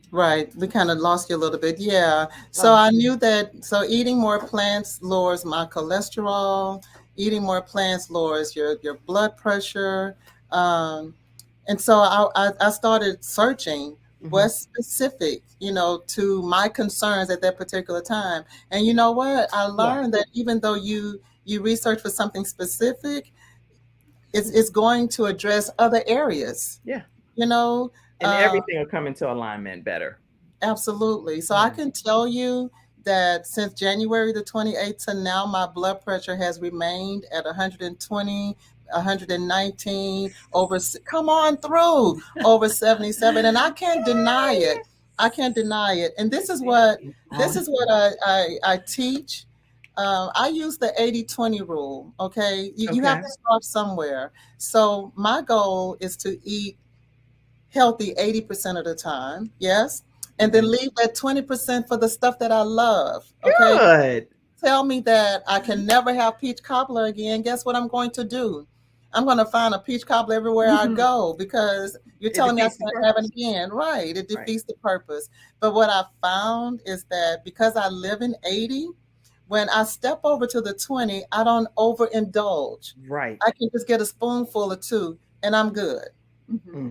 Speaker 2: Right. We kind of lost you a little bit. Yeah. So I knew that. So eating more plants lowers my cholesterol. Eating more plants lowers your blood pressure. And so I started searching what's specific, to my concerns at that particular time. And you know what? I learned that even though you research for something specific, it's going to address other areas.
Speaker 1: Yeah.
Speaker 2: And
Speaker 1: everything will come into alignment better.
Speaker 2: Absolutely. So I can tell you that since January the 28th to now, my blood pressure has remained at 120, 119, over 77. And I can't deny it. And this is what I teach. I use the 80-20 rule. Okay. You have to start somewhere. So my goal is to eat healthy 80% of the time, yes, and then leave that 20% for the stuff that I love. Okay,
Speaker 1: good.
Speaker 2: Tell me that I can never have peach cobbler again. Guess what I'm going to do? I'm going to find a peach cobbler everywhere I go, because you're telling me I can't have it again. Right? It defeats the purpose. But what I found is that because I live in 80, when I step over to the 20, I don't overindulge.
Speaker 1: Right.
Speaker 2: I can just get a spoonful or two, and I'm good.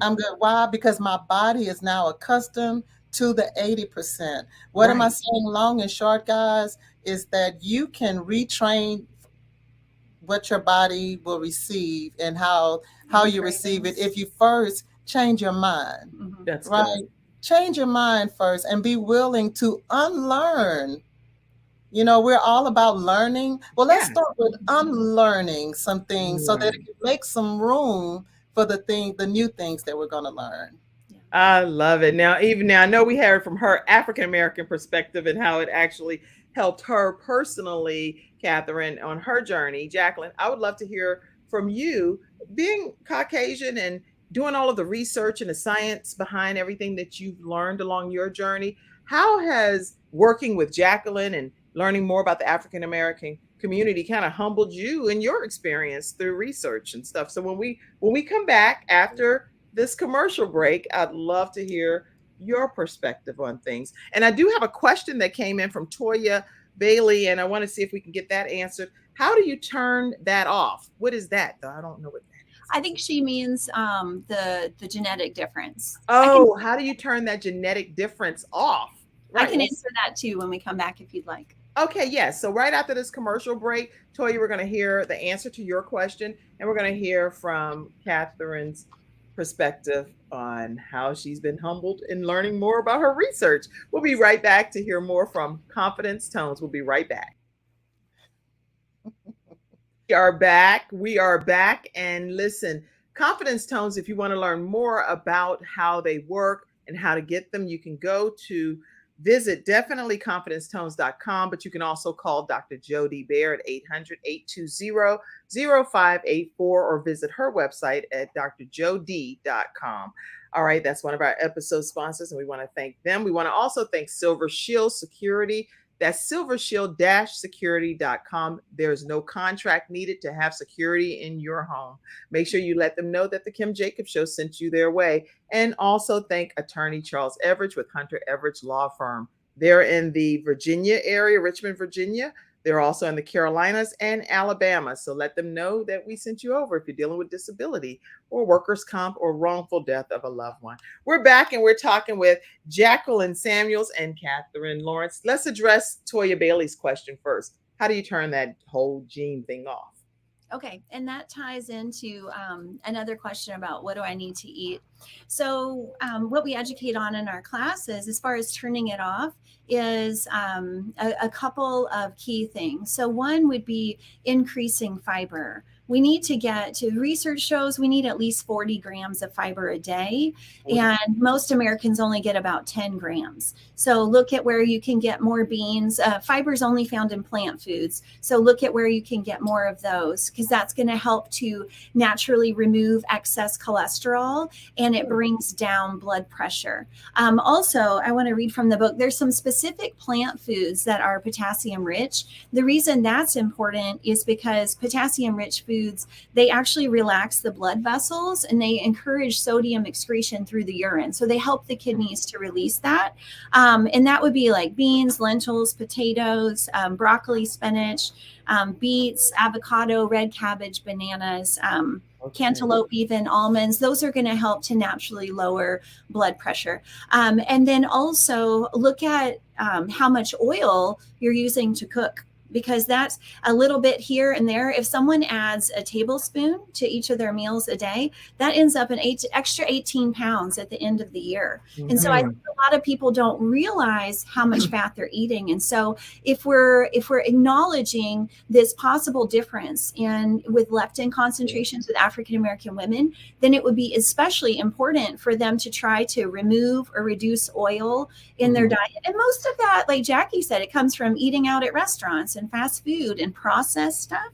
Speaker 2: I'm good. Why? Because my body is now accustomed to the 80%. What am I saying? Long and short, guys, is that you can retrain what your body will receive and how you receive it if you first change your mind.
Speaker 1: That's
Speaker 2: right.
Speaker 1: Good.
Speaker 2: Change your mind first and be willing to unlearn. We're all about learning. Well, let's start with unlearning some things so that it can make some room for the new things that we're going to learn.
Speaker 1: I love it. Now, I know we heard from her African-American perspective and how it actually helped her personally, Katherine, on her journey. Jacquelyne, I would love to hear from you, being Caucasian and doing all of the research and the science behind everything that you've learned along your journey, how has working with Jacquelyne and learning more about the African American community kind of humbled you in your experience through research and stuff? So when we come back after this commercial break, I'd love to hear your perspective on things. And I do have a question that came in from Toya Bailey, and I want to see if we can get that answered. How do you turn that off? What is that, though? I don't know what that is.
Speaker 3: I think she means the genetic difference.
Speaker 1: Oh, how do you turn that genetic difference off?
Speaker 3: Right. I can answer that too when we come back if you'd like.
Speaker 1: Okay, yes. So right after this commercial break, Toya, we're going to hear the answer to your question, and we're going to hear from Katherine's perspective on how she's been humbled in learning more about her research. We'll be right back to hear more from Confidence Tones. We'll be right back. We are back. And listen, Confidence Tones, if you want to learn more about how they work and how to get them, you can go to visit definitelyconfidencetones.com, but you can also call Dr. Jody Bear at 800-820-0584 or visit her website at drjod.com. All right, that's one of our episode sponsors, and we want to thank them. We want to also thank Silver Shield Security. That's silvershield-security.com. There's no contract needed to have security in your home. Make sure you let them know that the Kim Jacobs Show sent you their way. And also thank attorney Charles Everidge with Hunter Everidge Law Firm. They're in the Virginia area, Richmond, Virginia. They're also in the Carolinas and Alabama. So let them know that we sent you over if you're dealing with disability or workers' comp or wrongful death of a loved one. We're back and we're talking with Jacquelyne Samuels and Katherine Lawrence. Let's address Toya Bailey's question first. How do you turn that whole gene thing off?
Speaker 3: Okay, and that ties into another question about what do I need to eat. So what we educate on in our classes as far as turning it off is a couple of key things. So one would be increasing fiber. We need to get to, research shows we need at least 40 grams of fiber a day. And most Americans only get about 10 grams. So look at where you can get more beans. Fiber is only found in plant foods. So look at where you can get more of those, because that's going to help to naturally remove excess cholesterol, and it brings down blood pressure. Also, I want to read from the book. There's some specific plant foods that are potassium rich. The reason that's important is because potassium rich foods, they actually relax the blood vessels and they encourage sodium excretion through the urine. So they help the kidneys to release that. And that would be like beans, lentils, potatoes, broccoli, spinach, beets, avocado, red cabbage, bananas, cantaloupe, even almonds. Those are going to help to naturally lower blood pressure. And then also look at how much oil you're using to cook, because that's a little bit here and there. If someone adds a tablespoon to each of their meals a day, that ends up an extra 18 pounds at the end of the year. Mm-hmm. And so I think a lot of people don't realize how much fat they're eating. And so if we're acknowledging this possible difference with leptin concentrations with African American women, then it would be especially important for them to try to remove or reduce oil in their diet. And most of that, like Jackie said, it comes from eating out at restaurants and fast food and processed stuff.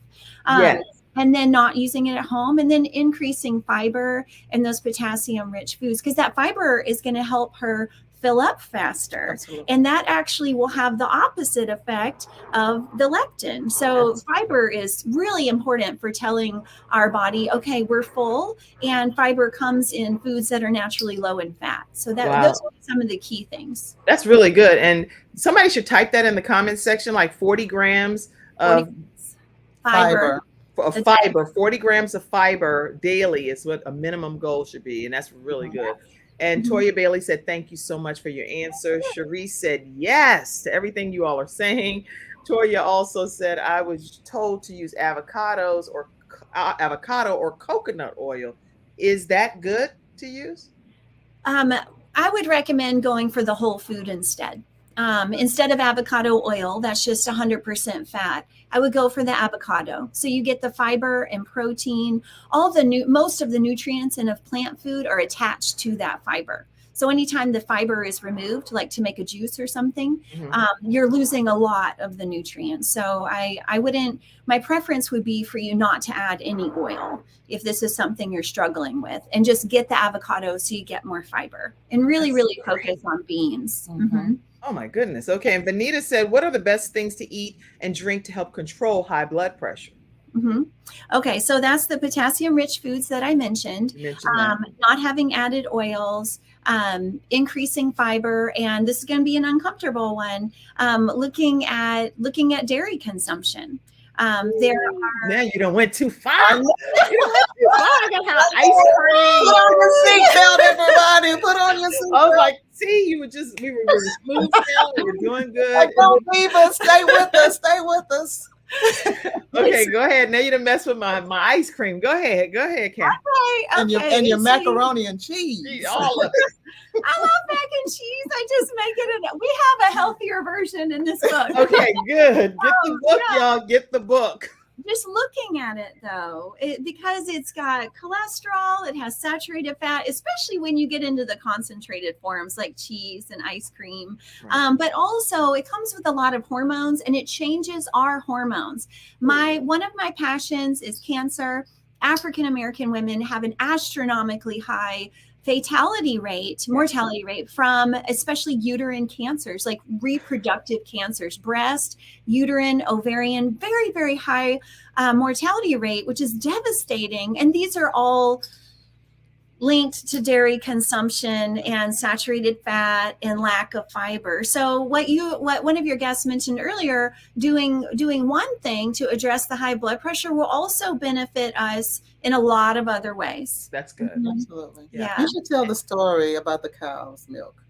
Speaker 3: Yes. And then not using it at home, and then increasing fiber and those potassium rich foods, because that fiber is going to help her fill up faster. Absolutely. And that actually will have the opposite effect of the leptin. So fiber is really important for telling our body, okay, we're full, and fiber comes in foods that are naturally low in fat. So that those are some of the key things.
Speaker 1: That's really good. And somebody should type that in the comments section, like 40 grams of
Speaker 2: fiber.
Speaker 1: 40 grams of fiber daily is what a minimum goal should be. And that's really good. And Toya Bailey said, thank you so much for your answer. Cherie said yes to everything you all are saying. Toya also said, I was told to use avocado or coconut oil. Is that good to use?
Speaker 3: I would recommend going for the whole food instead. Instead of avocado oil, that's just 100% fat, I would go for the avocado. So you get the fiber and protein, most of the nutrients in a plant food are attached to that fiber. So anytime the fiber is removed, like to make a juice or something,
Speaker 1: Mhm.
Speaker 3: you're losing a lot of the nutrients. So I wouldn't, my preference would be for you not to add any oil if this is something you're struggling with, and just get the avocado so you get more fiber, and really,
Speaker 1: That's
Speaker 3: really
Speaker 1: great.
Speaker 3: focus on beans.
Speaker 2: Mhm.
Speaker 1: Oh my goodness. Okay. And Vanita said, what are the best things to eat and drink to help control high blood pressure?
Speaker 3: Okay, so that's the potassium-rich foods that I mentioned.
Speaker 1: You mentioned that.
Speaker 3: Not having added oils, increasing fiber, and this is going to be an uncomfortable one. Looking at dairy consumption. There are.
Speaker 1: Now you don't went too far. You don't went too far. I got to have ice cream.
Speaker 2: Put on your seatbelt, everybody. Put on your seatbelt.
Speaker 1: I was like, see, we were smooth sailing. We were doing good.
Speaker 2: Like, don't leave us. Stay with us. Stay with us.
Speaker 1: Okay, go ahead. Now you done mess with my ice cream. Go ahead, Katherine.
Speaker 3: Okay,
Speaker 2: And your
Speaker 3: so
Speaker 2: macaroni and cheese.
Speaker 1: All of it.
Speaker 3: I love mac and cheese. I just make it. We have a healthier version in this book.
Speaker 1: Okay, good. Get the book, y'all. Get the book.
Speaker 3: Just looking at it though, because it's got cholesterol, it has saturated fat, especially when you get into the concentrated forms like cheese and ice cream.
Speaker 1: Right.
Speaker 3: But also it comes with a lot of hormones, and it changes our hormones. One of my passions is cancer. African American women have an astronomically high mortality rate from especially uterine cancers, like reproductive cancers, breast, uterine, ovarian, very, very high mortality rate, which is devastating. And these are all linked to dairy consumption and saturated fat and lack of fiber. So what one of your guests mentioned earlier, doing one thing to address the high blood pressure will also benefit us in a lot of other ways.
Speaker 1: That's good.
Speaker 2: Absolutely.
Speaker 3: Yeah.
Speaker 2: You should tell the story about the cow's milk.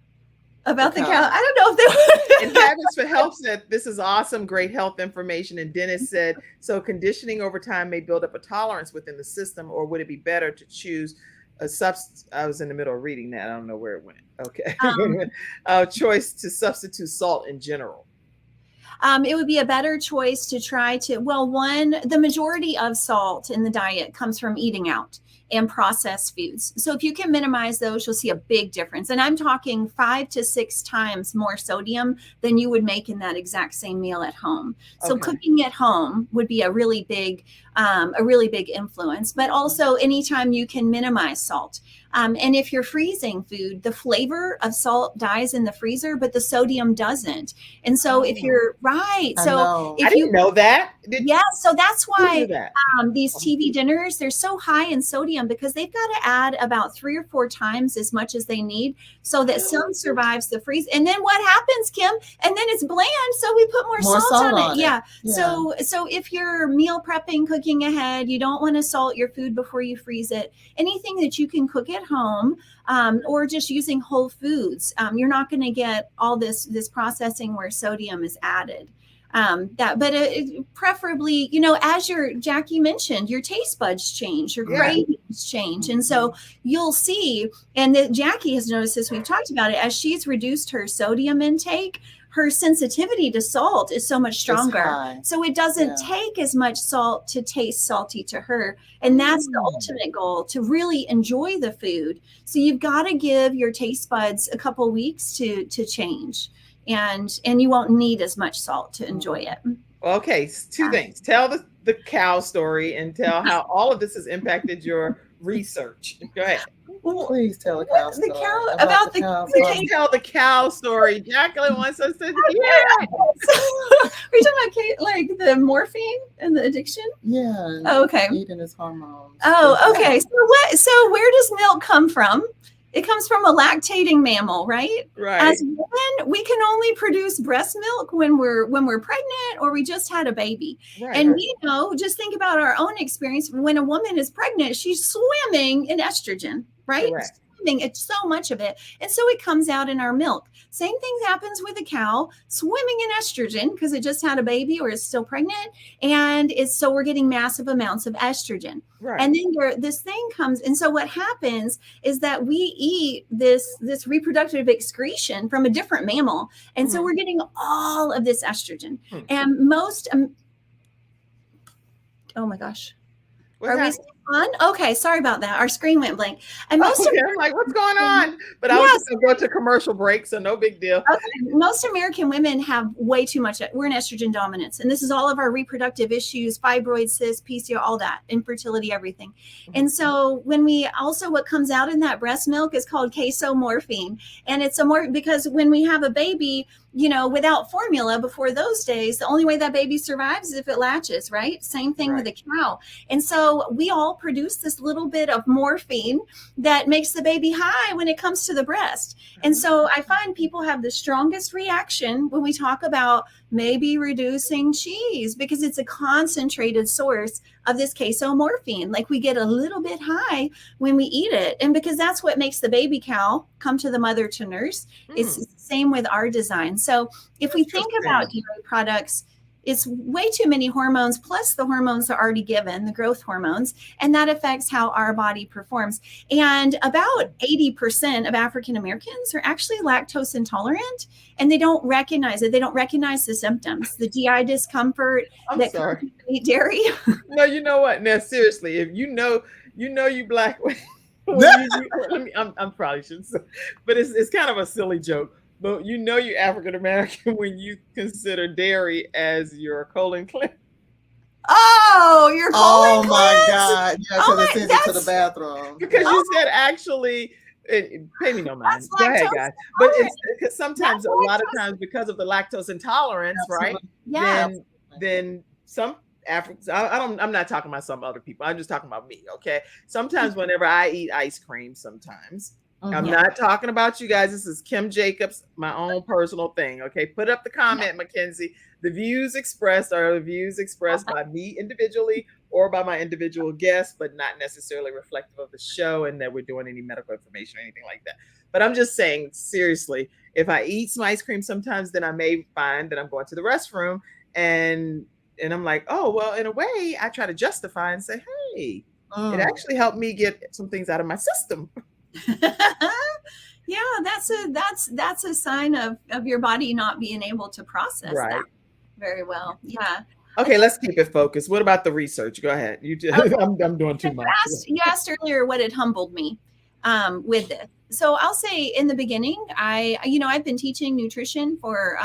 Speaker 3: About the
Speaker 2: The
Speaker 3: cow.
Speaker 2: cow.
Speaker 3: I don't know if
Speaker 1: And Habits for Health said, this is awesome, great health information. And Dennis said, so conditioning over time may build up a tolerance within the system, or would it be better to choose a substance? I was in the middle of reading that. I don't know where it went. Okay. Choice to substitute salt in general.
Speaker 3: it would be a better choice to try to, the majority of salt in the diet comes from eating out and processed foods. So if you can minimize those, you'll see a big difference. And I'm talking 5 to 6 times more sodium than you would make in that exact same meal at home. So cooking at home would be a really big influence, but also anytime you can minimize salt. And if you're freezing food, the flavor of salt dies in the freezer, but the sodium doesn't. And so if you're right, so if
Speaker 1: I didn't know that.
Speaker 3: So that's why
Speaker 1: that?
Speaker 3: These TV dinners, they're so high in sodium because they've got to add about 3 or 4 times as much as they need so that some survives the freeze. And then what happens, Kim? And then it's bland, so we put more salt on it. Yeah. So if you're meal prepping, cooking ahead, you don't want to salt your food before you freeze it. Anything that you can cook at home, or just using whole foods, you're not going to get all this processing where sodium is added. Preferably, as Jackie mentioned, your taste buds change, your cravings change. And so you'll see, and that Jackie has noticed this, we've talked about it, as she's reduced her sodium intake, her sensitivity to salt is so much stronger. So it doesn't take as much salt to taste salty to her. And that's the ultimate goal, to really enjoy the food. So you've got to give your taste buds a couple weeks to change. And you won't need as much salt to enjoy it.
Speaker 1: Okay, 2 things. Tell the cow story and tell how all of this has impacted your research. Go ahead.
Speaker 2: Please tell the cow story.
Speaker 1: Please tell the cow story. Jacquelyne wants us to hear.
Speaker 3: Are you talking about like the morphine and the addiction?
Speaker 2: Yeah.
Speaker 3: Oh, okay.
Speaker 2: Eating his hormones.
Speaker 3: Oh, okay. So where does milk come from? It comes from a lactating mammal, right?
Speaker 1: Right.
Speaker 3: As women, we can only produce breast milk when we're pregnant or we just had a baby.
Speaker 1: Right.
Speaker 3: And just think about our own experience. When a woman is pregnant, she's swimming in estrogen, right?
Speaker 1: Correct.
Speaker 3: It's so much of it. And so it comes out in our milk. Same thing happens with a cow swimming in estrogen because it just had a baby or is still pregnant. And so we're getting massive amounts of estrogen.
Speaker 1: Right.
Speaker 3: And then this thing comes. And so what happens is that we eat this reproductive excretion from a different mammal. And so we're getting all of this estrogen. And most, oh my gosh.
Speaker 1: What's happening?
Speaker 3: On? Okay, sorry about that. Our screen went blank. And most
Speaker 1: Okay, I'm like, what's going on? But I was just going to go to commercial break, so no big deal.
Speaker 3: Okay. Most American women have way too much. We're in estrogen dominance, and this is all of our reproductive issues, fibroids, cysts, PCO, all that, infertility, everything. And so when what comes out in that breast milk is called casomorphine, and it's because when we have a baby, without formula before those days, the only way that baby survives is if it latches, right? Same thing with a cow. And so we all produce this little bit of morphine that makes the baby high when it comes to the breast. And so I find people have the strongest reaction when we talk about maybe reducing cheese, because it's a concentrated source of this casomorphine. Like, we get a little bit high when we eat it. And because that's what makes the baby cow come to the mother to nurse. It's the same with our design. So if we think about dairy products, it's way too many hormones, plus the hormones are already given, the growth hormones, and that affects how our body performs. And about 80% of African Americans are actually lactose intolerant, and they don't recognize it. They don't recognize the symptoms, the GI discomfort that comes with eat dairy.
Speaker 1: No, you know what? Now, seriously, if you know you black, I'm probably shouldn't say, but it's kind of a silly joke. But you're African American when you consider dairy as your colon cleanse.
Speaker 3: Oh, your colon
Speaker 2: cleanse? Oh my God! Yeah, because it sends you to the bathroom.
Speaker 1: Because you said actually, pay me no mind. Go ahead, guys. But it's because sometimes, a lot of times, because of the lactose intolerance, right?
Speaker 3: Yeah.
Speaker 1: Then some Africans. I'm not talking about some other people. I'm just talking about me. Okay. Sometimes, whenever I eat ice cream, I'm not talking about you guys. This is Kim Jacobs, my own personal thing. Okay. Put up the comment, Mackenzie. The views expressed are the views expressed by me individually or by my individual guests, but not necessarily reflective of the show and that we're doing any medical information or anything like that. But I'm just saying, seriously, if I eat some ice cream sometimes, then I may find that I'm going to the restroom and I'm like, oh, well, in a way, I try to justify and say, hey, it actually helped me get some things out of my system.
Speaker 3: Yeah, that's a sign of your body not being able to process that very well. Yeah.
Speaker 1: Okay, let's keep it focused. What about the research? Go ahead. I'm doing too much.
Speaker 3: You asked earlier what had humbled me with this. So I'll say in the beginning, I've been teaching nutrition for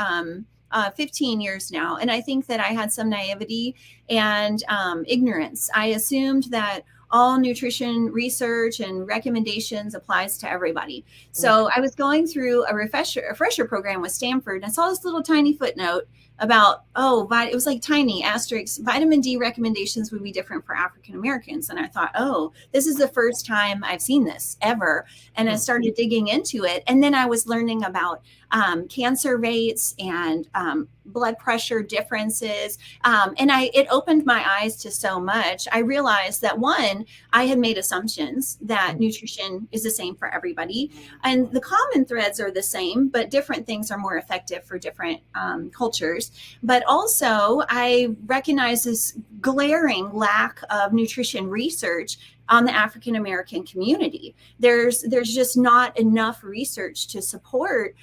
Speaker 3: 15 years now, and I think that I had some naivety and ignorance. I assumed that all nutrition research and recommendations applies to everybody. So I was going through a refresher program with Stanford, and I saw this little tiny footnote about, it was like tiny asterisks, vitamin D recommendations would be different for African Americans. And I thought, this is the first time I've seen this ever. And I started digging into it. And then I was learning about cancer rates and blood pressure differences. And it opened my eyes to so much. I realized that, one, I had made assumptions that nutrition is the same for everybody. And the common threads are the same, but different things are more effective for different cultures. But also, I recognize this glaring lack of nutrition research on the African American community. There's just not enough research to support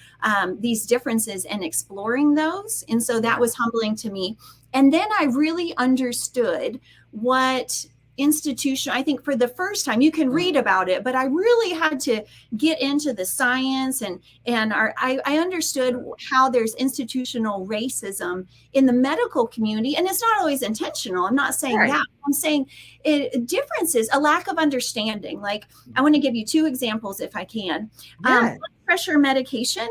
Speaker 3: these differences and exploring those. And so that was humbling to me. And then I really understood what I think for the first time, you can read about it, but I really had to get into the science and I understood how there's institutional racism in the medical community, and it's not always intentional. I'm not saying that. I'm saying differences, a lack of understanding. Like, I want to give you two examples if I can. Blood pressure medication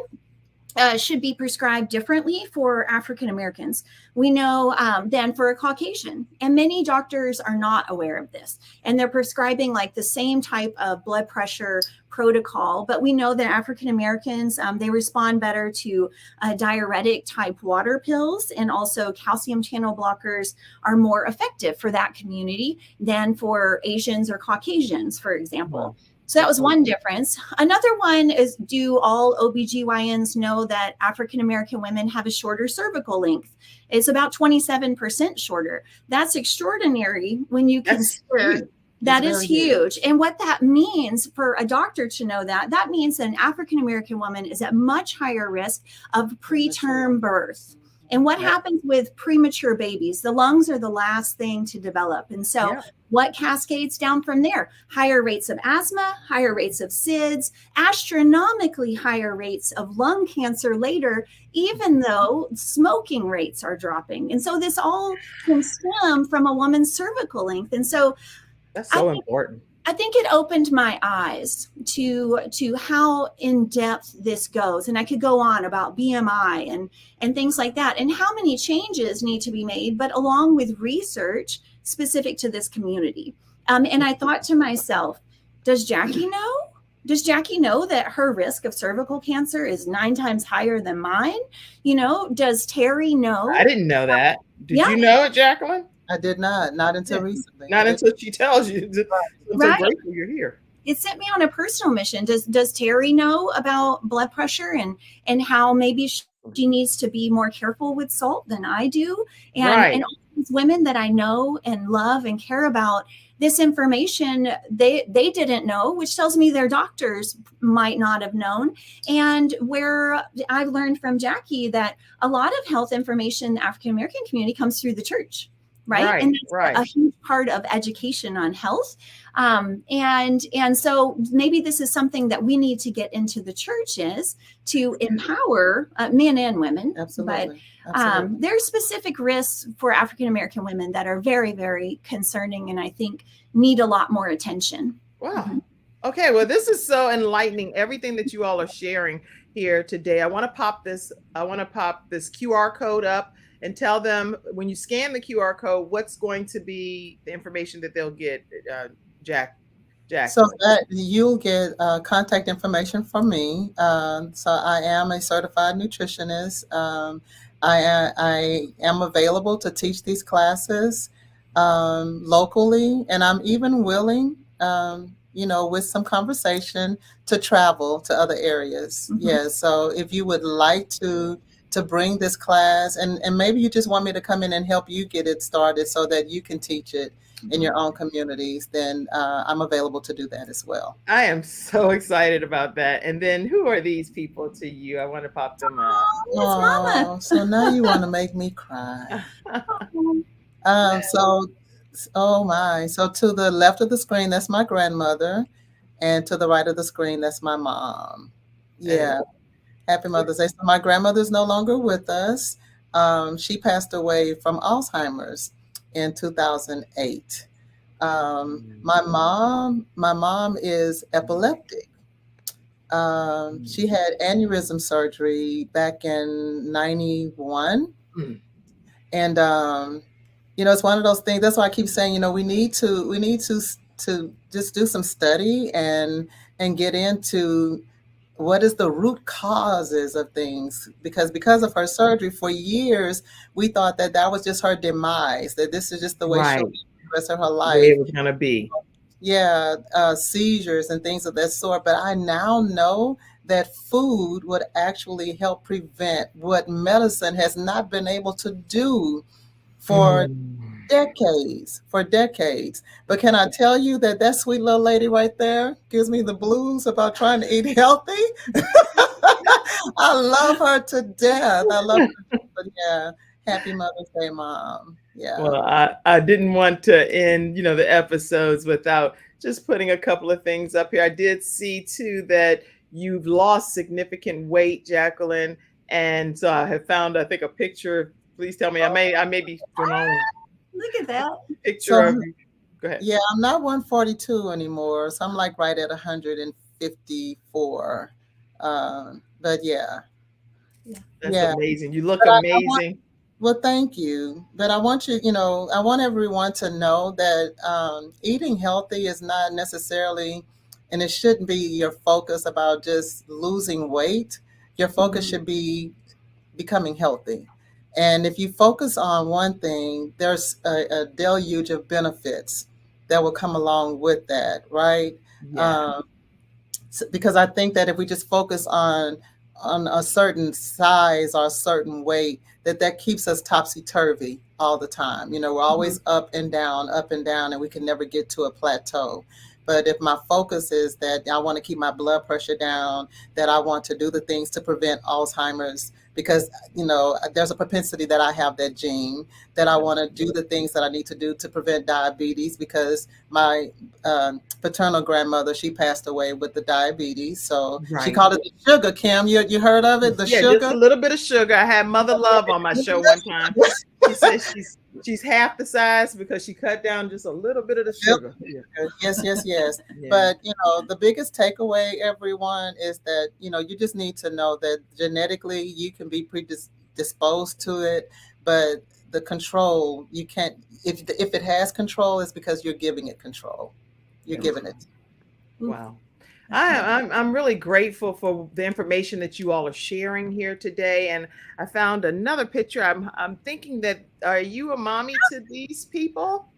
Speaker 3: should be prescribed differently for African Americans, we know, than for a Caucasian. And many doctors are not aware of this. And they're prescribing like the same type of blood pressure protocol. But we know that African Americans, they respond better to diuretic type water pills. And also calcium channel blockers are more effective for that community than for Asians or Caucasians, for example. So that was one difference. Another one is, do all OBGYNs know that African American women have a shorter cervical length? It's about 27% shorter. That's extraordinary when you consider that is huge. And what that means for a doctor to know that means that an African American woman is at much higher risk of preterm birth. And what
Speaker 1: Yeah.
Speaker 3: happens with premature babies? The lungs are the last thing to develop. And so
Speaker 1: Yeah.
Speaker 3: what cascades down from there? Higher rates of asthma, higher rates of SIDS, astronomically higher rates of lung cancer later, even though smoking rates are dropping. And so this all can stem from a woman's cervical length. And so
Speaker 1: That's
Speaker 3: I
Speaker 1: so
Speaker 3: think
Speaker 1: important.
Speaker 3: I think it opened my eyes to how in depth this goes, and I could go on about BMI and things like that, and how many changes need to be made, but along with research specific to this community. And I thought to myself, does Jackie know? Does Jackie know that her risk of cervical cancer is 9 times higher than mine? Does Terry know?
Speaker 1: I didn't know that. Did
Speaker 3: Yeah.
Speaker 1: you know it, Jacquelyne?
Speaker 2: I did not until recently.
Speaker 1: Not until she tells you. I'm so
Speaker 3: Right.
Speaker 1: grateful you're here.
Speaker 3: It sent me on a personal mission. Does Terry know about blood pressure and how maybe she needs to be more careful with salt than I do? And all these women that I know and love and care about, this information they didn't know, which tells me their doctors might not have known. And where I've learned from Jackie that a lot of health information in the African American community comes through the church. Right. And that's a huge part of education on health. And so maybe this is something that we need to get into the churches to empower men and women.
Speaker 2: Absolutely.
Speaker 3: But there are specific risks for African American women that are very, very concerning, and I think need a lot more attention.
Speaker 1: Wow. Mm-hmm. Okay. Well, this is so enlightening. Everything that you all are sharing here today. I want to pop this QR code up and tell them when you scan the QR code, what's going to be the information that they'll get, Jack.
Speaker 2: So that you'll get contact information from me. So I am a certified nutritionist. I am available to teach these classes locally, and I'm even willing, with some conversation, to travel to other areas. Mm-hmm. Yeah. So if you would like to bring this class, and maybe you just want me to come in and help you get it started so that you can teach it in your own communities, then I'm available to do that as well.
Speaker 1: I am so excited about that. And then who are these people to you? I want to pop them up.
Speaker 3: Mama.
Speaker 2: So now you want to make me cry. So to the left of the screen, that's my grandmother. And to the right of the screen, that's my mom. Yeah. Happy Mother's Day. So my grandmother is no longer with us. She passed away from Alzheimer's in 2008. My mom is epileptic. She had aneurysm surgery back in 91. And, it's one of those things. That's why I keep saying, we need to just do some study and get into what is the root causes of things, because of her surgery for years, we thought that was just her demise, that this is just the way she'll be the rest of her life. The way
Speaker 1: it was going to be.
Speaker 2: Yeah, seizures and things of that sort. But I now know that food would actually help prevent what medicine has not been able to do for decades. But can I tell you that sweet little lady right there gives me the blues about trying to eat healthy? I love her to death. But yeah, happy Mother's Day, Mom. Yeah.
Speaker 1: Well, I didn't want to end, the episodes without just putting a couple of things up here. I did see too that you've lost significant weight, Jacquelyne. And so I have found, I think, a picture. Please tell me, I may be wrong.
Speaker 3: Look at that
Speaker 1: picture of you. Go ahead.
Speaker 2: Yeah, I'm not 142 anymore, so I'm like right at 154. But yeah.
Speaker 1: That's amazing. You look amazing.
Speaker 2: Well, thank you. But I want I want everyone to know that eating healthy is not necessarily, and it shouldn't be your focus about just losing weight. Your focus should be becoming healthy. And if you focus on one thing, there's a deluge of benefits that will come along with that, right? Yeah. Because I think that if we just focus on a certain size or a certain weight, that keeps us topsy-turvy all the time. We're always up and down, and we can never get to a plateau. But if my focus is that I want to keep my blood pressure down, that I want to do the things to prevent Alzheimer's, because, there's a propensity that I have that gene, that I want to do the things that I need to do to prevent diabetes, because my paternal grandmother, she passed away with the diabetes. So she
Speaker 1: Right.
Speaker 2: called it the sugar, Kim. You heard of it, the
Speaker 1: Yeah, just
Speaker 2: sugar?
Speaker 1: a little bit of sugar. I had Mother Love on my show one time. She said she's half the size because she cut down just a little bit of the sugar. Yeah.
Speaker 2: Yes, yes, yes.
Speaker 1: Yeah.
Speaker 2: But, the biggest takeaway, everyone, is that, you just need to know that genetically you can be predisposed to it, but the control, you can't, if it has control, it's because you're giving it control. You're giving it.
Speaker 1: Wow. I'm really grateful for the information that you all are sharing here today. And I found another picture. I'm thinking that, are you a mommy to these people?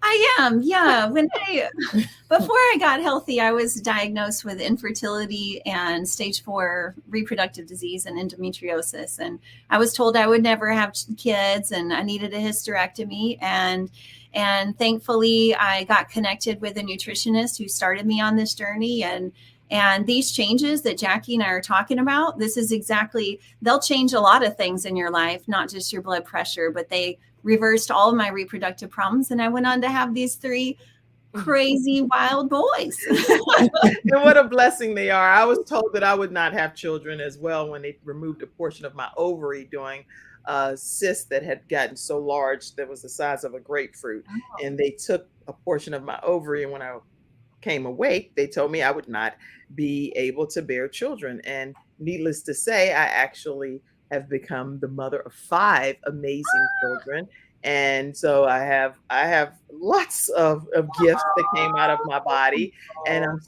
Speaker 3: I am, yeah. Before I got healthy, I was diagnosed with infertility and stage 4 reproductive disease and endometriosis. And I was told I would never have kids and I needed a hysterectomy. And thankfully I got connected with a nutritionist who started me on this journey. And these changes that Jackie and I are talking about, they'll change a lot of things in your life, not just your blood pressure, but they reversed all of my reproductive problems. And I went on to have these 3 crazy wild boys.
Speaker 1: And what a blessing they are. I was told that I would not have children as well when they removed a portion of my ovary during a cyst that had gotten so large that was the size of a grapefruit.
Speaker 3: Oh.
Speaker 1: And they took a portion of my ovary, and when I came awake, they told me I would not be able to bear children. And needless to say, I actually have become the mother of 5 amazing children. And so I have lots of gifts that came out of my body. And I'm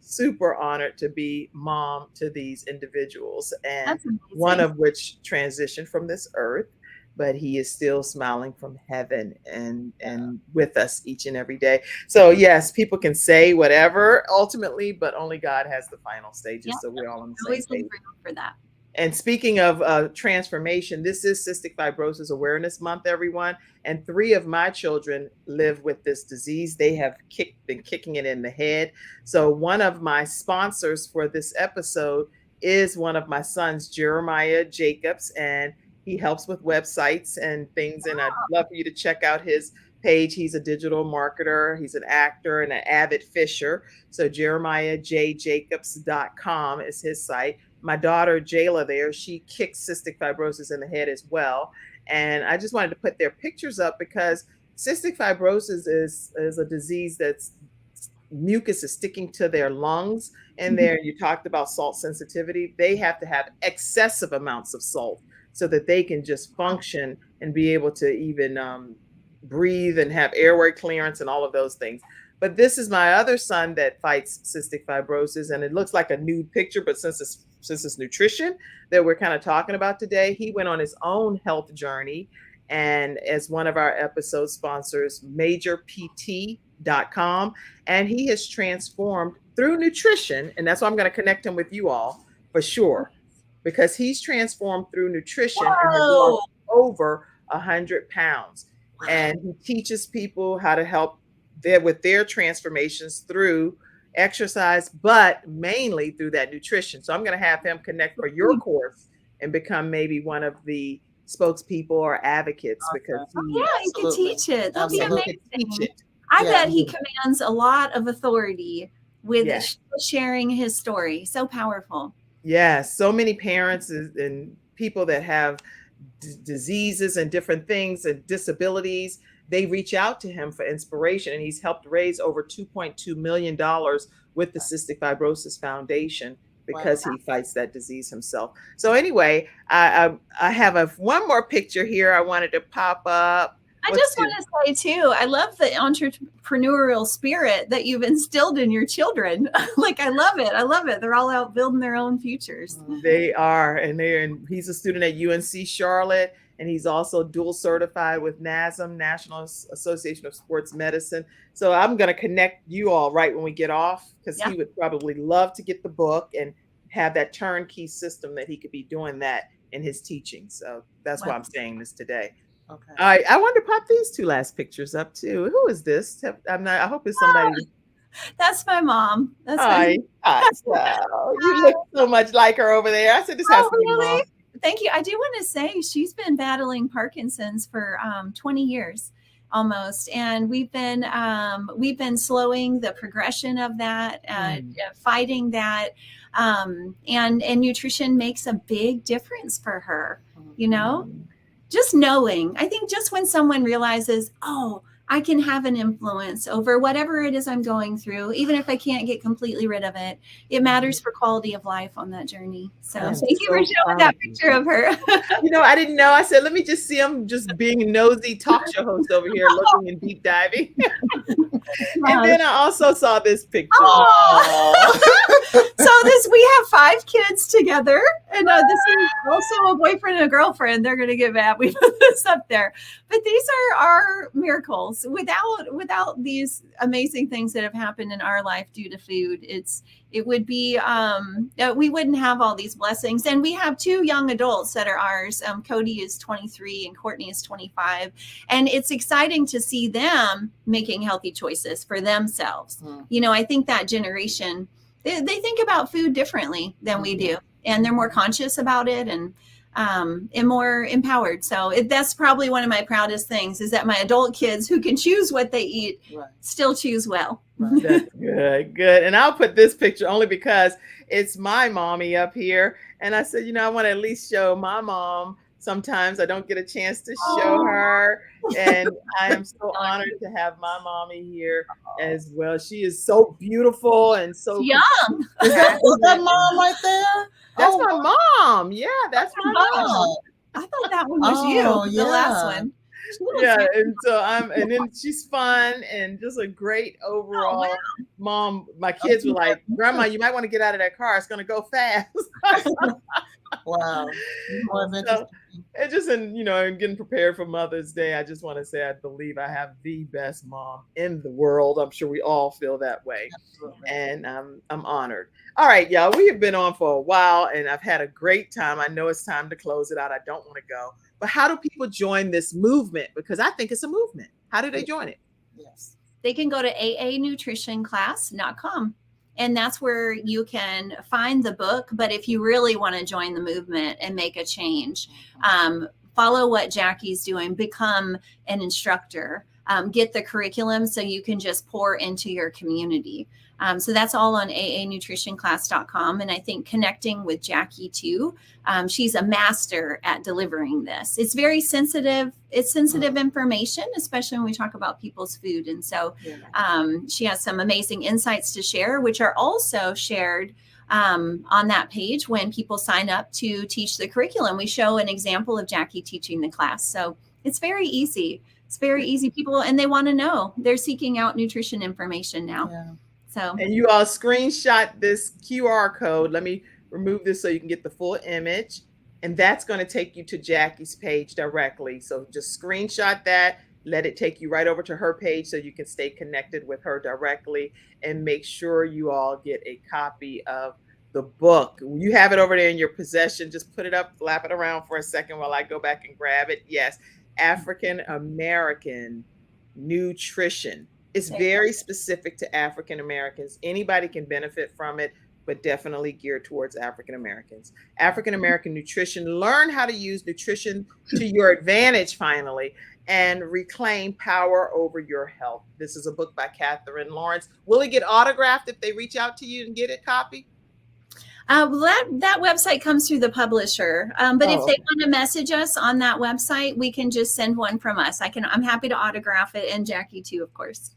Speaker 1: super honored to be mom to these individuals. And one of which transitioned from this earth, but he is still smiling from heaven and with us each and every day. So yes, people can say whatever ultimately, but only God has the final stages. Yeah, so we're all on the same page
Speaker 3: for that.
Speaker 1: And speaking of transformation, this is Cystic Fibrosis Awareness Month, everyone. And 3 of my children live with this disease. They have been kicking it in the head. So one of my sponsors for this episode is one of my sons, Jeremiah Jacobs, and he helps with websites and things. And I'd love for you to check out his page. He's a digital marketer. He's an actor and an avid fisher. So JeremiahJJacobs.com is his site. My daughter, Jayla, there, she kicks cystic fibrosis in the head as well. And I just wanted to put their pictures up because cystic fibrosis is a disease that's mucus is sticking to their lungs. And there, you talked about salt sensitivity. They have to have excessive amounts of salt so that they can just function and be able to even breathe and have airway clearance and all of those things. But this is my other son that fights cystic fibrosis, and it looks like a nude picture, but since it's nutrition that we're kind of talking about today, he went on his own health journey. And as one of our episode sponsors, MajorPT.com, and he has transformed through nutrition. And that's why I'm going to connect him with you all for sure, because he's transformed through nutrition and has lost over 100 pounds. And he teaches people how to help with their transformations through exercise, but mainly through that nutrition. So I'm going to have him connect for your course and become maybe one of the spokespeople or advocates, because
Speaker 3: he can teach it. That'll be amazing. I bet he commands a lot of authority with sharing his story. So powerful.
Speaker 1: Yes, so many parents and people that have diseases and different things and disabilities, they reach out to him for inspiration, and he's helped raise over $2.2 million with the Cystic Fibrosis Foundation because he fights that disease himself. So anyway, I have one more picture here I wanted to pop up.
Speaker 3: I just want to say too, I love the entrepreneurial spirit that you've instilled in your children. Like, I love it. I love it. They're all out building their own futures.
Speaker 1: They are. And he's a student at UNC Charlotte. And he's also dual certified with NASM, National Association of Sports Medicine. So I'm going to connect you all right when we get off, because he would probably love to get the book and have that turnkey system that he could be doing that in his teaching. So that's why I'm saying this today. Okay. All right. I wanted to pop these 2 last pictures up too. Who is this? I hope it's somebody.
Speaker 3: That's my mom. That's
Speaker 1: Hi. You look so much like her over there. I said, this has to be
Speaker 3: really?
Speaker 1: mom.
Speaker 3: Thank you. I do want to say she's been battling Parkinson's for 20 years almost, and we've been slowing the progression of that, fighting that, and nutrition makes a big difference for her. You know, just knowing. I think just when someone realizes, oh, I can have an influence over whatever it is I'm going through, even if I can't get completely rid of it. It matters for quality of life on that journey. So thank you for showing that picture of her.
Speaker 1: I didn't know. I said, let me just see him just being a nosy talk show host over here, looking and deep diving. And then I also saw this picture.
Speaker 3: So we have 5 kids together, and this is also a boyfriend and a girlfriend. They're going to get mad. We put this up there, but these are our miracles. Without these amazing things that have happened in our life due to food, it would be we wouldn't have all these blessings. And we have 2 young adults that are ours. Cody is 23 and Courtney is 25, and it's exciting to see them making healthy choices for themselves. I think that generation, they think about food differently than we do, and they're more conscious about it and more empowered. So that's probably one of my proudest things, is that my adult kids who can choose what they eat still choose well.
Speaker 1: That's good. And I'll put this picture only because it's my mommy up here. And I said, I want to at least show my mom. Sometimes I don't get a chance to show her. And I am so honored to have my mommy here as well. She is so beautiful and so
Speaker 3: young.
Speaker 2: Is that mom right there?
Speaker 1: That's my mom. Yeah, that's my mom.
Speaker 3: I thought that one was you, the last one.
Speaker 1: Yeah, and so and then she's fun and just a great overall mom. My kids were like, Grandma, you might want to get out of that car. It's going to go fast.
Speaker 2: Wow.
Speaker 1: So, and just in getting prepared for Mother's Day, I just want to say I believe I have the best mom in the world. I'm sure we all feel that way. Absolutely. And I'm honored. All right, y'all, we have been on for a while and I've had a great time. I know it's time to close it out. I don't want to go. But how do people join this movement? Because I think it's a movement. How do they join it?
Speaker 2: Yes.
Speaker 3: They can go to aanutritionclass.com. And that's where you can find the book. But if you really want to join the movement and make a change, follow what Jackie's doing, become an instructor, get the curriculum so you can just pour into your community. So that's all on aanutritionclass.com. And I think connecting with Jackie too, she's a master at delivering this. It's very sensitive. It's sensitive information, especially when we talk about people's food. And so she has some amazing insights to share, which are also shared on that page when people sign up to teach the curriculum. We show an example of Jackie teaching the class. So it's very easy. It's very easy. People, and they want to know. They're seeking out nutrition information now.
Speaker 2: Yeah.
Speaker 3: So,
Speaker 1: and you all screenshot this QR code. Let me remove this so you can get the full image. And that's going to take you to Jackie's page directly. So just screenshot that, let it take you right over to her page so you can stay connected with her directly, and make sure you all get a copy of the book. You have it over there in your possession. Just put it up, flap it around for a second while I go back and grab it. Yes, African American Nutrition. It's very specific to African Americans. Anybody can benefit from it, but definitely geared towards African Americans. African American Nutrition. Learn how to use nutrition to your advantage finally, and reclaim power over your health. This is a book by Katherine Lawrence. Will it get autographed if they reach out to you and get a copy?
Speaker 3: That website comes through the publisher. But if they want to message us on that website, we can just send one from us. I'm happy to autograph it, and Jackie too, of course.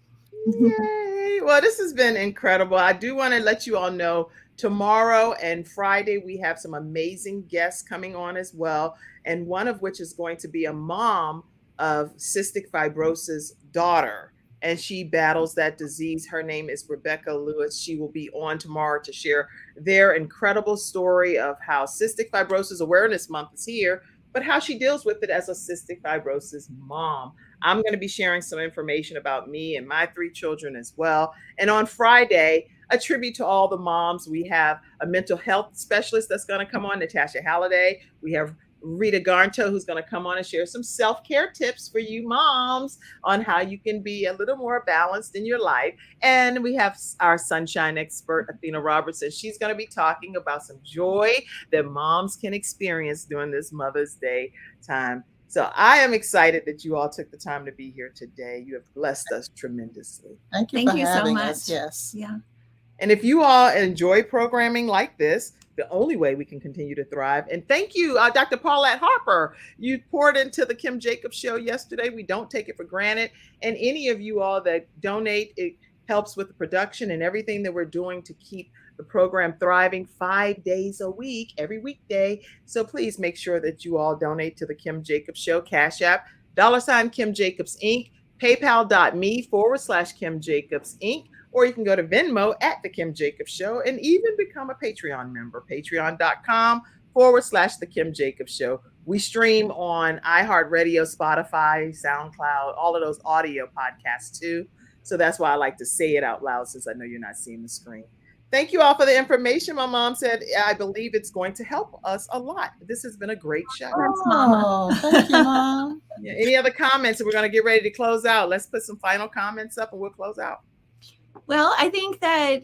Speaker 1: Yay. Well, this has been incredible. I do want to let you all know tomorrow and Friday, we have some amazing guests coming on as well. And one of which is going to be a mom of cystic fibrosis daughter. And she battles that disease. Her name is Rebecca Lewis. She will be on tomorrow to share their incredible story of how Cystic Fibrosis Awareness Month is here, but how she deals with it as a cystic fibrosis mom. I'm going to be sharing some information about me and my 3 children as well. And on Friday, a tribute to all the moms. We have a mental health specialist that's going to come on, Natasha Halliday. We have Rita Garnto, who's going to come on and share some self-care tips for you moms on how you can be a little more balanced in your life. And we have our sunshine expert, Athena Robertson. She's going to be talking about some joy that moms can experience during this Mother's Day time. So I am excited that you all took the time to be here today. You have blessed us tremendously.
Speaker 2: Thank you for having us. Yes.
Speaker 3: Yeah.
Speaker 1: And if you all enjoy programming like this, the only way we can continue to thrive. And thank you, Dr. Paulette Harper. You poured into the Kim Jacobs Show yesterday. We don't take it for granted. And any of you all that donate, it helps with the production and everything that we're doing to keep the program thriving 5 days a week, every weekday. So please make sure that you all donate to the Kim Jacobs Show. Cash App, $ Kim Jacobs Inc., PayPal.me/Kim Jacobs Inc., or you can go to Venmo at The Kim Jacobs Show and even become a Patreon member, patreon.com/The Kim Jacobs Show. We stream on iHeartRadio, Spotify, SoundCloud, all of those audio podcasts too. So that's why I like to say it out loud, since I know you're not seeing the screen. Thank you all for the information. My mom said, I believe it's going to help us a lot. This has been a great show.
Speaker 3: Thanks, Mama.
Speaker 2: Thank you, Mom.
Speaker 1: Yeah, any other comments? We're going to get ready to close out. Let's put some final comments up and we'll close out.
Speaker 3: Well, I think that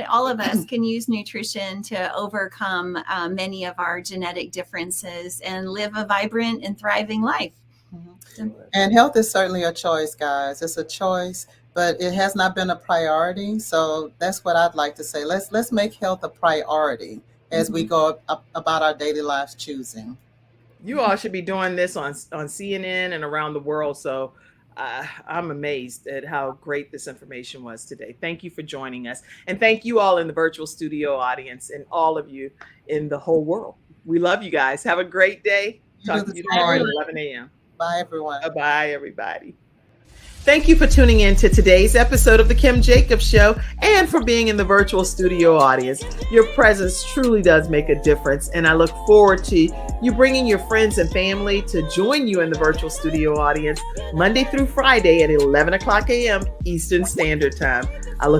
Speaker 3: all of us can use nutrition to overcome many of our genetic differences and live a vibrant and thriving life.
Speaker 2: Mm-hmm. And health is certainly a choice, guys. It's a choice, but it has not been a priority. So that's what I'd like to say. Let's make health a priority as we go about our daily lives choosing.
Speaker 1: You all should be doing this on CNN and around the world. So I'm amazed at how great this information was today. Thank you for joining us. And thank you all in the virtual studio audience and all of you in the whole world. We love you guys. Have a great day. Talk to you tomorrow at 11 a.m.
Speaker 2: Bye, everyone.
Speaker 1: Bye, everybody. Thank you for tuning in to today's episode of The Kim Jacobs Show and for being in the virtual studio audience. Your presence truly does make a difference, and I look forward to you bringing your friends and family to join you in the virtual studio audience Monday through Friday at 11 o'clock a.m. Eastern Standard Time.